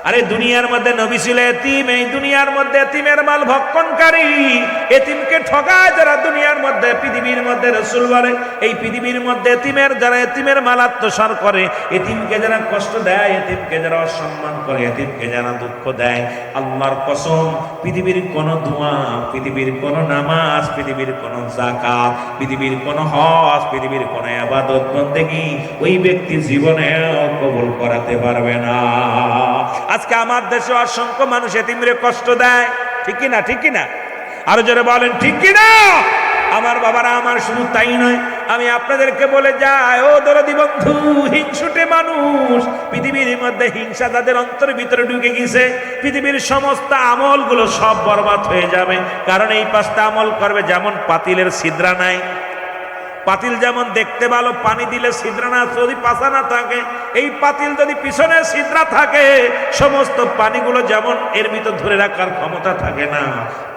আরে দুনিয়ার মধ্যে নবী ছিল এতিম, এই দুনিয়ার মধ্যে এতিমের মাল ভক্ষণকারী, এতিমকে ঠগায় যারা দুনিয়ার মধ্যে, পৃথিবীর মধ্যে রাসূল বলে এই পৃথিবীর মধ্যে এতিমের যারা এতিমের মাল আত্মসাৎ করে, এতিমকে যারা কষ্ট দেয়, এতিমকে যারা অসম্মান করে, এতিমকে যারা দুঃখ দেয়, আল্লাহর কসম পৃথিবীর কোন দোয়া, পৃথিবীর কোন নামাজ, পৃথিবীর কোন যাকাত, পৃথিবীর কোন হজ, পৃথিবীর কোন ইবাদত বন্দেগী ওই ব্যক্তি জীবনেও কবুল করাতে পারবে না। আজকে আমার দেশে অসংখ্য মানুষ এতিমরে কষ্ট দেয়, ঠিক কি না? ঠিক কি না? আরো জোরে বলেন ঠিক কি না? আমার বাবারা, আমার শুধু তাই নয়, আমি আপনাদেরকে বলে যাই, ও দরদি বন্ধু, হিংসুটে মানুষ, পৃথিবীর মধ্যে হিংসা যাদের অন্তরের ভিতরে ঢুকে গেছে, পৃথিবীর সমস্ত আমলগুলো সব বরবাদ হয়ে যাবে। কারণ এই পাঁচটা আমল করবে, যেমন পাতিলের ছিদ্রা নাই, পাতিল যেমন দেখতে ভালো, পানি দিলে ছিদ্রা না, যদি পাশা না থাকে, এই পাতিল যদি পিছনে ছিদ্রা থাকে, সমস্ত পানিগুলো যেমন এর ভিতর ধরে রাখার ক্ষমতা থাকে না,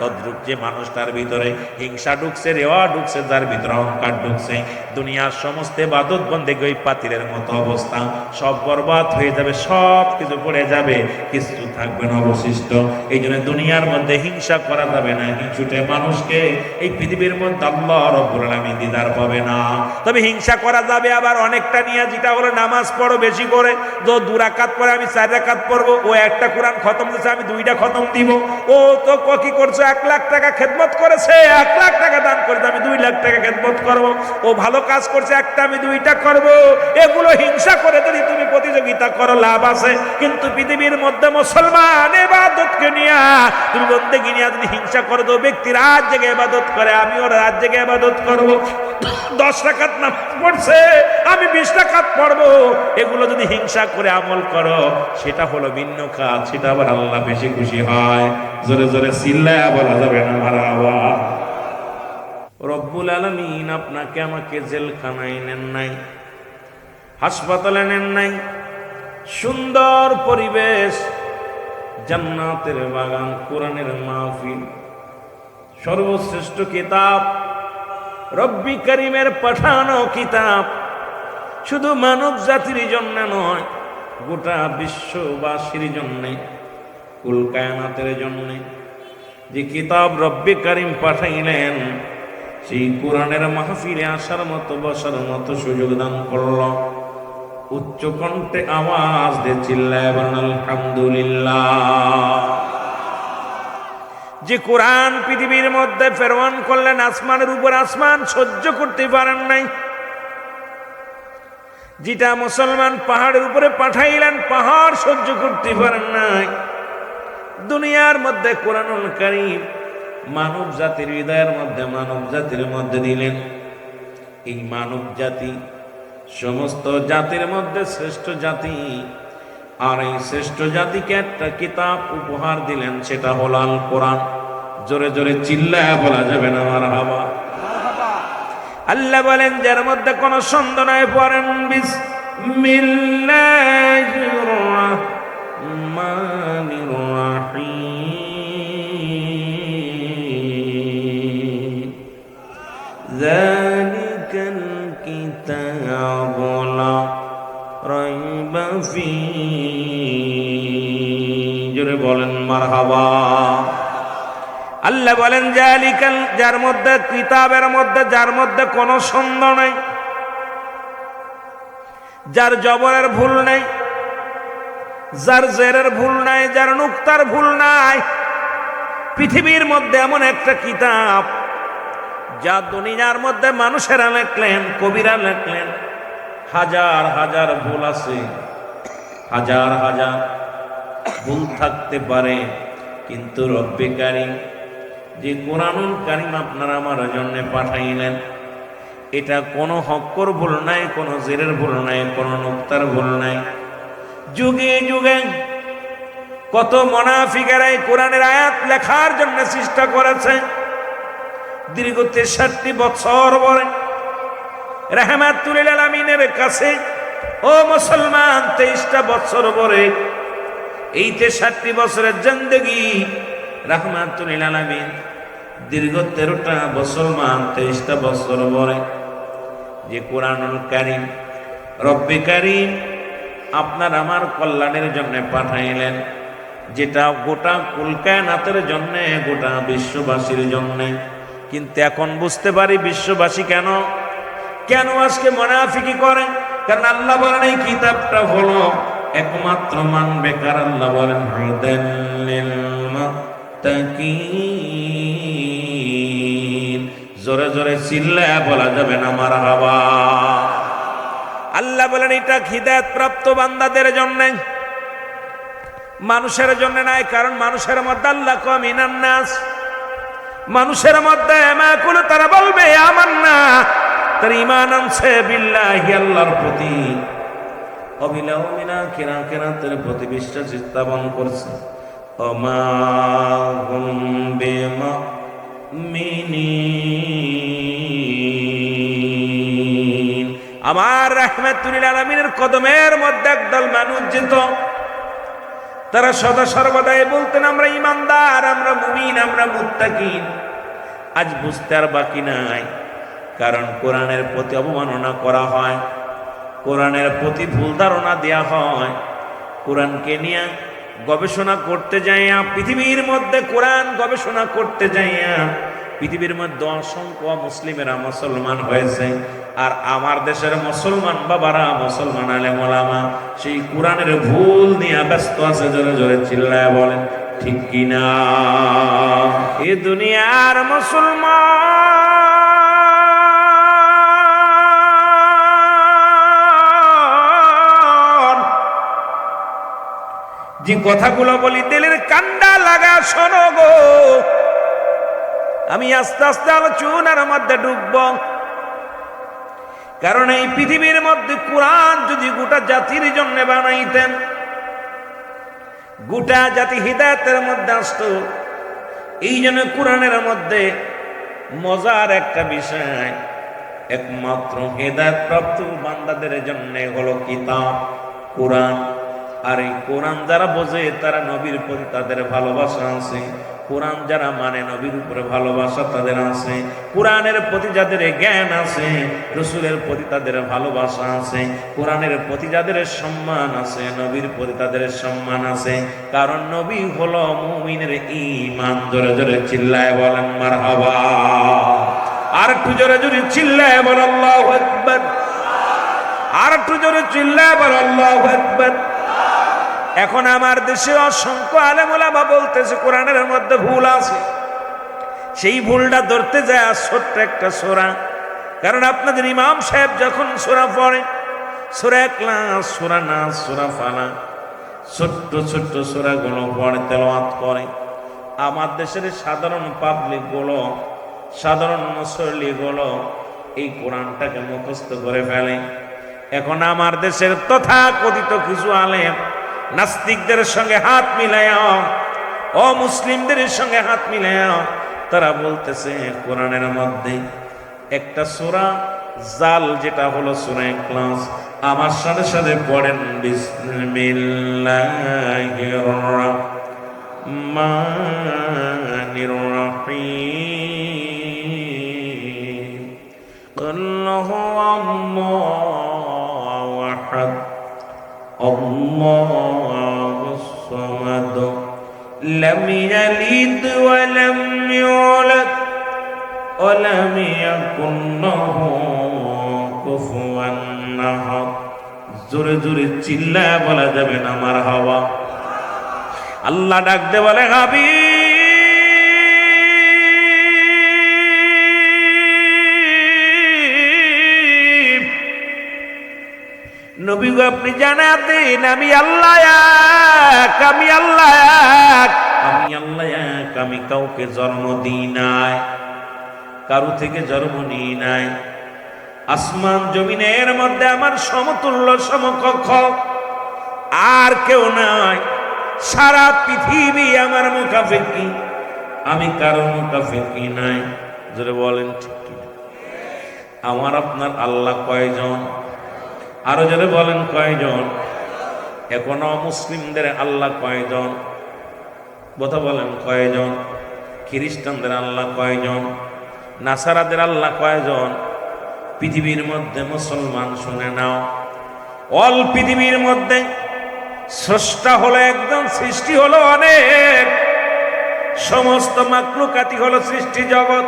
তদ্রূপ যে মানুষটার ভিতরে হিংসা ঢুকছে, রেওয়া ঢুকছে, যার ভিতরে অহংকার ঢুকছে, দুনিয়ার সমস্ত ইবাদত বন্দেগী ওই পাতিলের মতো অবস্থা, সব বরবাদ হয়ে যাবে, সব কিছু পড়ে যাবে, কিছু থাকবে না অবশিষ্ট। এই জন্য দুনিয়ার মধ্যে হিংসা করা যাবে না। হিংসুটে মানুষকে এই পৃথিবীর মধ্যে আল্লাহ রাব্বুল আলামিন দিদার পাবে না। তবে হিংসা করা যাবে আবার অনেকটা নিয়ে, যেটা হলো নামাজ পড়ো বেশি করে, যে 2 রাকাত পরে আমি 4 রাকাত পড়বো, ও একটা কোরআন খতম দিয়েছে আমি 2টা খতম দিব, ও তো কি করছে 1 লাখ টাকা খেদমত করেছে, 1 লাখ টাকা দান করেছে, আমি 2 লাখ টাকা খেদমত করব, ও ভালো কাজ করছে একটা আমি 2টা করব। এগুলো হিংসা করে যদি তুমি প্রতিযোগিতা করো লাভ আছে, কিন্তু পৃথিবীর মধ্যে মুসলমান ইবাদতকে নিয়ে, তুমি বন্দেগী নিয়ে যদি হিংসা করো, তো ব্যক্তি রাত জেগে ইবাদত করে, আমি ওর রাত জেগে ইবাদত করব, 10 রাকাত নামাজ পড়ছে আমি 20 রাকাত পড়বো, এগুলো যদি হিংসা করে আমল করো, সেটা হলো ভিন্ন কাজ, সেটা আবার আল্লাহ বেশি খুশি হয়। জোরে জোরে চিল্লায়া বলা যাবে না মারহাবা। রব্বুল আলামিন আপনাকে আমাকে জেলখানায় নেন নাই, হাসপাতালে নেন নাই, সুন্দর পরিবেশ, জান্নাতের বাগান, কোরআনের মাহফিল, সর্বশ্রেষ্ঠ কিতাব রব্বি করিমের পাঠানো কিতাব, শুধু মানব জাতির জন্য নয়, গোটা বিশ্ববাসীর জন্য, কুল কায়নাতের জন্য যে কিতাব রব্বি করিম পাঠাইলেন, সেই কোরআনের মাহফিলে আসার মতো, বসার মতো সুযোগ দান করল। উচ্চ কণ্ঠে আওয়াজ দিয়ে চিল্লায় বলেন আলহামদুলিল্লাহ। যে কোরআন পৃথিবীর মধ্যে প্রেরণ করলেন, আসমানের উপর আসমান সহ্য করতে পারেন নাই, যেটা মুসলমান পাহাড়ের উপরে পাঠাইলেন, পাহাড় সহ্য করতে পারেন নাই, দুনিয়ার মধ্যে কোরআনুল কারীম মানব জাতির হৃদয়ের মধ্যে, মানব জাতির মধ্যে দিলেন। এই মানব জাতি সমস্ত জাতির মধ্যে শ্রেষ্ঠ জাতি, আর এই শ্রেষ্ঠ জাতিকে একটা কিতাব উপহার দিলেন, সেটা হলো আল কোরআন। জোরে জোরে চিল্লায় বলা যাবে না মারহাবা। আল্লাহ বলেন যার মধ্যে কোনো সন্দেহ নাই, পড়েন বিসমিল্লাহির রাহমানির রাহিম। যালিকাল কিতাবু লা রাইবা ফীহি। জোরে বলেন মারহাবা। আল্লাহ বলেন জালিকাল, যার মধ্যে কিতাবের মধ্যে, যার মধ্যে কোনো সন্দেহ নাই, যার জবরের ভুল নাই, যার জেরের ভুল নাই, যার নুক্তার ভুল নাই। পৃথিবীর মধ্যে এমন একটা কিতাব যা দুনিয়ার মধ্যে মানুষেরা লেখলেন, কবিরা লেখলেন, হাজার হাজার ভুল আছে, হাজার হাজার ভুল থাকতে পারে, কিন্তু রব্বে কারীম যে কোরআনুল কারীম আপনার আমার জন্য পাঠাইলেন, এটা কোনো হক্কর ভুল নাই, কোনো জেরের ভুল নাই, কোনো নুক্তার ভুল নাই। যুগে যুগে কত মুনাফিকেরা এই কোরআনের আয়াত লেখার জন্য চেষ্টা করেছে। দীর্ঘ 63 বছর পরে রাহমাতুল লিল আলামিনের কাছে, ও মুসলমান, 23টা বছর পরে, এই 63 বছরের জিন্দেগি রাহমাতুল লিল আলামিন দীর্ঘ 13টা মুসলমান 23টা বছর পরে যে কোরআনুল কারীম রব্বে কারীম আপনার আমার কল্যাণের জন্য পাঠাইলেন, যেটা গোটা কুল কায়নাতের জন্য, গোটা বিশ্ববাসীর জন্য। কিন্তু এখন বুঝতে পারি বিশ্ববাসী কেন কেন আজকে মুনাফিকি করে। কারণ আল্লাহ বলেন এই কিতাবটা হলো একমাত্র মানবে কার। আল্লাহ বলেন হুদাল লিল মুত্তাকিন। জোরে জোরে চিল্লায়া বলা যাবে না মারহাবা। আল্লাহ বলেন এটা হিদায়াত প্রাপ্ত বান্দাদের জন্য, মানুষের জন্য নাই। কারণ মানুষের মধ্যে আল্লাহ মিনান নাস, মানুষের মধ্যে মাকুল, তারা বলবে আমান্না, তার ঈমান আনছে বিল্লাহি, আল্লাহর প্রতি, অবিলাও মিনা কিরাতের প্রতি বিশ্বাস স্থাপন করছে। ওমা হুম বিমুমিনিন। আমার রাহমাতুল লিল আলামিনের কদমের মধ্যে একদল মানুষ যেত, তারা সদা সর্বদাই বলতেন আমরা ঈমানদার, আমরা মুমিন, আমরা মুত্তাকিন। আজ বুঝতে আর বাকি নাই, কারণ কোরআনের প্রতি অবমাননা করা হয়, কোরআনের প্রতি ভুল ধারণা দেয়া হয়। কোরআনকে নিয়ে গবেষণা করতে যাইয়া, পৃথিবীর মধ্যে কোরআন গবেষণা করতে যাইয়া পৃথিবীর মধ্যে অসংখ্য মুসলিমেরা মুসলমান হয়েছে। আর আমার দেশের মুসলমান বাবারা, মুসলমান আলেম ওলামা সেই কোরআনের ভুল নিয়ে ব্যস্ত আছে। জোরে জোরে চিল্লায় বলেন ঠিক কিনা? এ দুনিয়ার মুসলমান যে কথাগুলো বলি দিলের কান্ডা লাগা শোনো গো। আমি আস্তে আস্তে আলোচনার মধ্যে ডুবব, কারণ এই পৃথিবীর মধ্যে কোরআন যদি গোটা জাতির জন্য বানাইতেন, গোটা জাতি হিদায়াতের মধ্যে আসতো। এই জন্য কোরআনের মধ্যে মজার একটা বিষয়, একমাত্র হিদায়াত প্রাপ্ত বান্দাদের জন্য হলো কিতাব কোরআন। আর এই কোরআন যারা বোঝে তারা নবীর প্রতি তাদের ভালোবাসা আছে, কোরআন যারা মানে নবীর উপরে ভালোবাসা তাদের আছে, কোরআনের প্রতি যাদের জ্ঞান আছে, রসুলের প্রতি তাদের ভালোবাসা আছে, কোরআনের প্রতি যাদের সম্মান আছে, নবীর প্রতি তাদের সম্মান আছে। কারণ নবী হলো মুমিনের ঈমান। জোরে জোরে চিল্লায় বলেন মারহাবা। আর একটু জোরে জোরে চিল্লায় বলেন আল্লাহু আকবার। আর একটু জোরে চিল্লায় বলেন আল্লাহু আকবার। এখন আমার দেশে অসংখ্য আলেম ওলামা বলতেছে কোরআনের মধ্যে ভুল আছে। সেই ভুলটা ধরতে যায় ছোট্ট একটা সূরা। কারণ আপনাদের ইমাম সাহেব যখন সূরা পড়ে, সূরা ইখলাস, সূরা নাস, সূরা ফালাক, ছোট্ট ছোট্ট সূরাগুলো পড়ে, তেলাওয়াত করে, আমার দেশের সাধারণ পাবলিক গুলো, সাধারণ মুসল্লি গুলো এই কোরআনটাকে মুখস্থ করে ফেলে। এখন আমার দেশের তথাকথিত কিছু আলেম নাস্তিকদের সঙ্গে হাত মিলায়া, অমুসলিমদের সঙ্গে হাত মিলায়া তারা বলতেছে কোরআনের মধ্যে একটা সূরা জাল, যেটা হলো সূরা ইখলাস, আমার সাথে সাথে পড়েন বিসমিল্লাহির রাহমানির রাহিম কুল হুয়াল্লাহু আহাদ আল্লাহুস সামাদ লাম ইয়ালিদ ওয়া লাম ইউলাদ ওয়া লাম ইয়াকুন লাহু কুফুয়ান আহাদ। জোরে জোরে চিল্লায়া বলা যাবে না মারহাবা। আল্লাহ ডাক দে বলে হাবিব নবী গো, আপনি জানা দেন আমি আল্লাহ এক, আমি আল্লাহ এক, আমি আল্লাহ এক। আমি কাউকে জন্ম দিই নাই, কারো থেকে জন্ম নিই নাই। আসমান জমিনের মধ্যে আমার সমতুল্য সমকক্ষ আর কেউ নাই। সারা পৃথিবী আমার মুখাফেকি, আমি কারো মুখাফেকি নাই। যারা বলেন ঠিক কি? আমার আপনার আল্লাহ কয়জন? আরো যারা বলেন কয়জন? এখনো মুসলিমদের আল্লাহ কয়জন? কথা বলেন কয়জন? খ্রিস্টানদের আল্লাহ কয়জন? নাসারাদের আল্লাহ কয়জন? পৃথিবীর মধ্যে মুসলমান শুনে নাও, অল পৃথিবীর মধ্যে স্রষ্টা হলো একজন, সৃষ্টি হলো অনেক, সমস্ত মাখলুকাতি হলো সৃষ্টি জগৎ,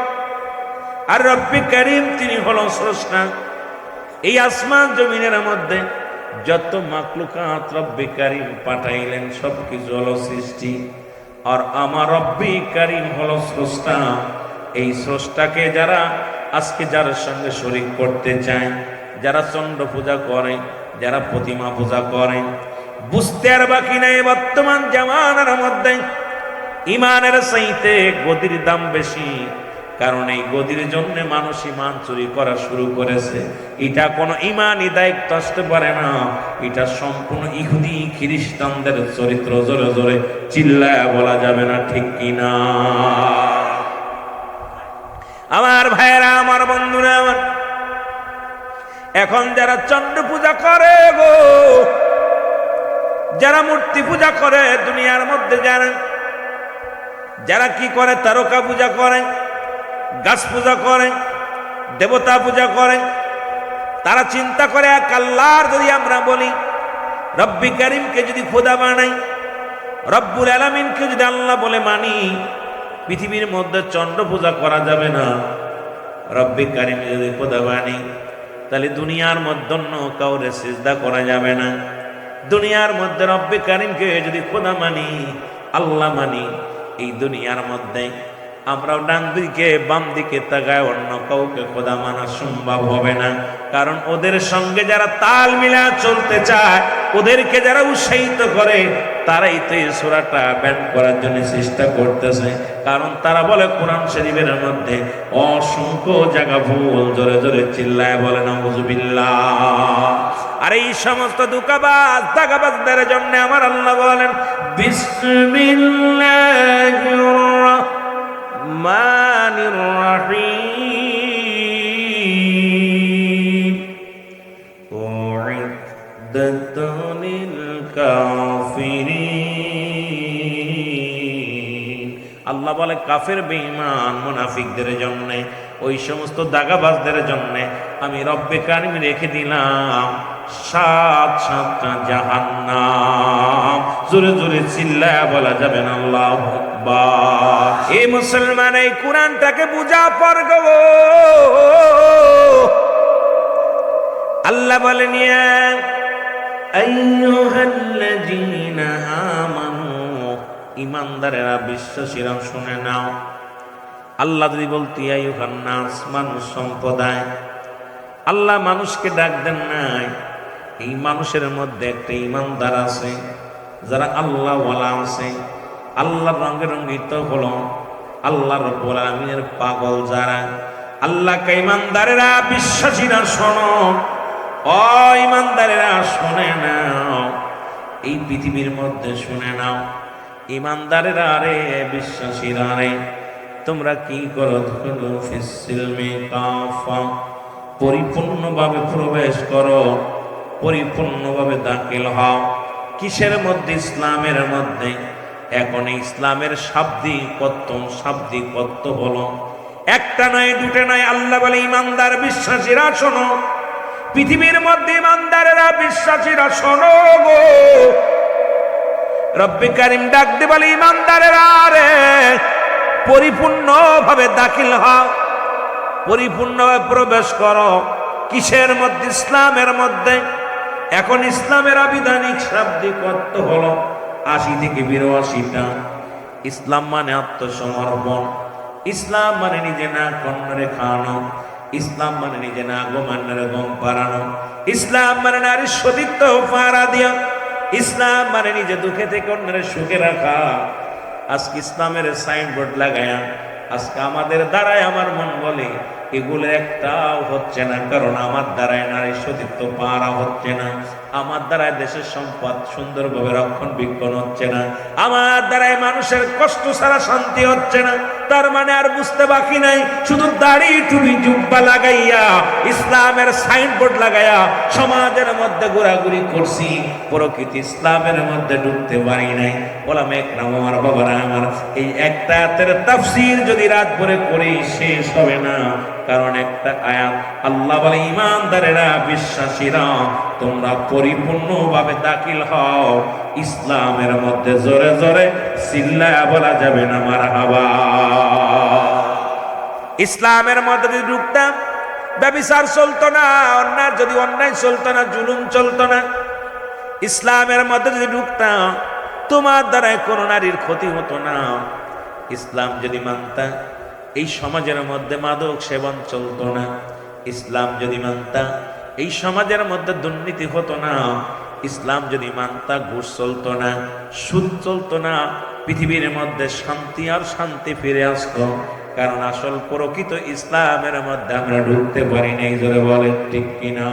আর রব্বি কারীম তিনি হলো স্রষ্টা। এই আসমান জমিনের মধ্যে যত মাখলুকাত রব্বি কারীম পাঠাইলেন সবকিছু হলো সৃষ্টি, আর আমার রব্বি কারীম হলো স্রষ্টা। এই স্রষ্টাকে যারা আজকে যার সঙ্গে শরীক করতে চায়, যারা চন্দ্র পূজা করে, যারা প্রতিমা পূজা করে, বুঝতে আর বাকি নাই বর্তমান জামানার মধ্যে ইমানের চাইতে গদির দাম বেশি। কারণ এই গদির জন্য মানুষ ইমান চুরি করা শুরু করেছে। এটা কোনো ইমানই দায়িত্ব আসতে পারে না, এটা সম্পূর্ণ ইহুদি খ্রিস্টানদের চরিত্র। জোরে জোরে চিল্লায়া বলা যাবে না ঠিক কিনা? আমার ভাইয়েরা, আমার বন্ধুরা, আমার এখন যারা চন্দ্র পূজা করে গো, যারা মূর্তি পূজা করে দুনিয়ার মধ্যে, যারা কি করে, তারকা পূজা করে, গাছ পূজা করে, দেবতা পূজা করে, তারা চিন্তা করে এক আল্লাহর যদি আমরা বলি, রব্বি কারীমকে যদি খোদা বানাই, রব্বুল আলামিনকে যদি আল্লাহ বলে মানি, পৃথিবীর মধ্যে চন্দ্র পূজা করা যাবে না। রব্বি কারীম যদি খোদা বানি, তাহলে দুনিয়ার মধ্যে অন্য কাউরে সিজদা করা যাবে না। দুনিয়ার মধ্যে রব্বি কারীমকে যদি খোদা মানি, আল্লাহ মানি, এই দুনিয়ার মধ্যে আমরা ডান দিকে বাম দিকে তাকায় অন্য কাউকে খোদা মানা সম্ভব হবে না। কারণ ওদের সঙ্গে যারা তাল মিলা চলতে চায়, ওদেরকে যারা উৎসাহিত করে, তারাই তো এই সূরাটা ব্যান করার জন্য চেষ্টা করতেছে। কারণ তারা বলে কোরআন শরীফের মধ্যে অসংখ্য জায়গা ভুল। জোরে জোরে চিল্লায় বলে নাউযুবিল্লাহ। আর এই সমস্ত দুকাবাজ দাগাবাজদের জন্য আমার আল্লাহ বলেন বিসমিল্লাহির রাহমানির রাহিম উইদ্দাতুল লিল কাফিরিন। আল্লাহ বলে কাফের বেঈমান মুনাফিকদের জন্য, ওই সমস্ত দাগাবাজদের জন্য আমি রব্বে কারীম রেখে দিলাম ৭-৭টা জাহান্নাম। জোরে জোরে চিল্লায়া বলা যাবে না আল্লাহু আকবার। এই মুসলমান, এই কোরআনটাকে বুঝা পর গো। আল্লাহ বলেন ইয়া আইয়ুহাল্লাযীনা আমানু, ঈমানদারেরা, বিশ্বাসীরা শুনে নাও। আল্লাহ যদি বলতে ইয়া আইয়ুহান নাস, মানুষ সম্প্রদায়, আল্লাহ মানুষকে ডাক দেন নাই। এই মানুষের মধ্যে একটা ঈমানদার আছে, যারা আল্লাহ ওয়ালা আছে, আল্লাহর রঙে রঙিত হলো, আল্লাহ রাব্বুল আলামিনের পাগল যারা। আল্লাহকে ঈমানদারেরা, বিশ্বাসীরা শোনো, ও ঈমানদারেরা শুনে নাও। এই পৃথিবীর মধ্যে শুনে নাও, ইমানদারেরা রে, বিশ্বাসীরা রে, তোমরা কি করো, ধুলু ফিস সিলমি কাফা, পরিপূর্ণভাবে প্রবেশ করো, পরিপূর্ণভাবে দাখিল হও। কিসের মধ্যে? ইসলামের মধ্যে। এখন ইসলামের শাব্দিক অর্থ হলো একটা নয়, দুটো নয়। আল্লাহ বলে, ইমানদার বিশ্বাসীরা শোনো, পৃথিবীর মধ্যে ইমানদারেরা বিশ্বাসীরা শোনো গো। রব্বে কারিম ডাক দিয়ে বলে, ইমানদারেরা রে, পরিপূর্ণভাবে দাখিল হও, পরিপূর্ণভাবে প্রবেশ করো। কিসের মধ্যে? ইসলামের মধ্যে। এখন ইসলামের আবিধানিক শাব্দিক অর্থ হলো ৮০ থেকে ৮২টা। ইসলাম মানে আত্মসমর্পণ, ইসলাম মানে নিজে না কন্যরে খাওয়ানো, ইসলাম মানে নিজে না গোমান্যরে গম পাড়ানো, ইসলাম মানে নারীর সতীত্ব পাড়া দিয়া, ইসলাম মানে নিজে দুঃখে থেকে অন্যরে সুখে রাখা। আজকে ইসলামের সাইনবোর্ড লাগায়া আজকে আমাদের দ্বারায়, আমার মন বলে এগুলো একটাও হচ্ছে না, কারণ আমার দ্বারায় নারীর সতীত্ব পাড়া হচ্ছে না, আমার দ্বারায় দেশের সম্পদ সুন্দরভাবে রক্ষণাবেক্ষণ হচ্ছে না, আমার দ্বারায় মানুষের কষ্ট ছাড়া শান্তি হচ্ছে না। তার মানে আর বুঝতে বাকি নাই, শুধু দাড়ি টুপি জুব্বা লাগাইয়া ইসলামের সাইনবোর্ড লাগাইয়া সমাজের মধ্যে ঘোরাঘুরি করছি, প্রকৃতি ইসলামের মধ্যে ঢুকতে পারি নাই। ওলামা একরাম, আমার বাবারা আমার, এই একটা আয়াতের তাফসীর যদি রাত ভরে করি শেষ হবে না। কারণ একটা আয়াত আল্লাহ বলে, ইমানদারেরা বিশ্বাসীরা তোমরা পরিপূর্ণভাবে দাখিল হও ইসলামের মধ্যে। জোরে জোরে চিল্লায়া বলা যাবে না মারহাবা। ইসলামের মধ্যে যদি ঢুকতাম, ব্যভিচার চলতো না, অন্যায় চলতো না, জুলুম চলতো না। ইসলামের মধ্যে যদি ঢুকতাম, তোমার দ্বারায় কোনো নারীর ক্ষতি হতো না। ইসলাম যদি মানতা, এই সমাজের মধ্যে মাদক সেবন চলতো না। ইসলাম যদি মানতা, এই সমাজের মধ্যে দুর্নীতি হতো না। ইসলাম যদি মানতা, ঘুষ চলতো না, সুদ চলতো না। পৃথিবীর মধ্যে শান্তি আর শান্তি ফিরে আসতো। কারণ আসল প্রকৃত ইসলামের মধ্যে আমরা ঢুকতে পারি নাই। জোরে বলেন ঠিক কিনা?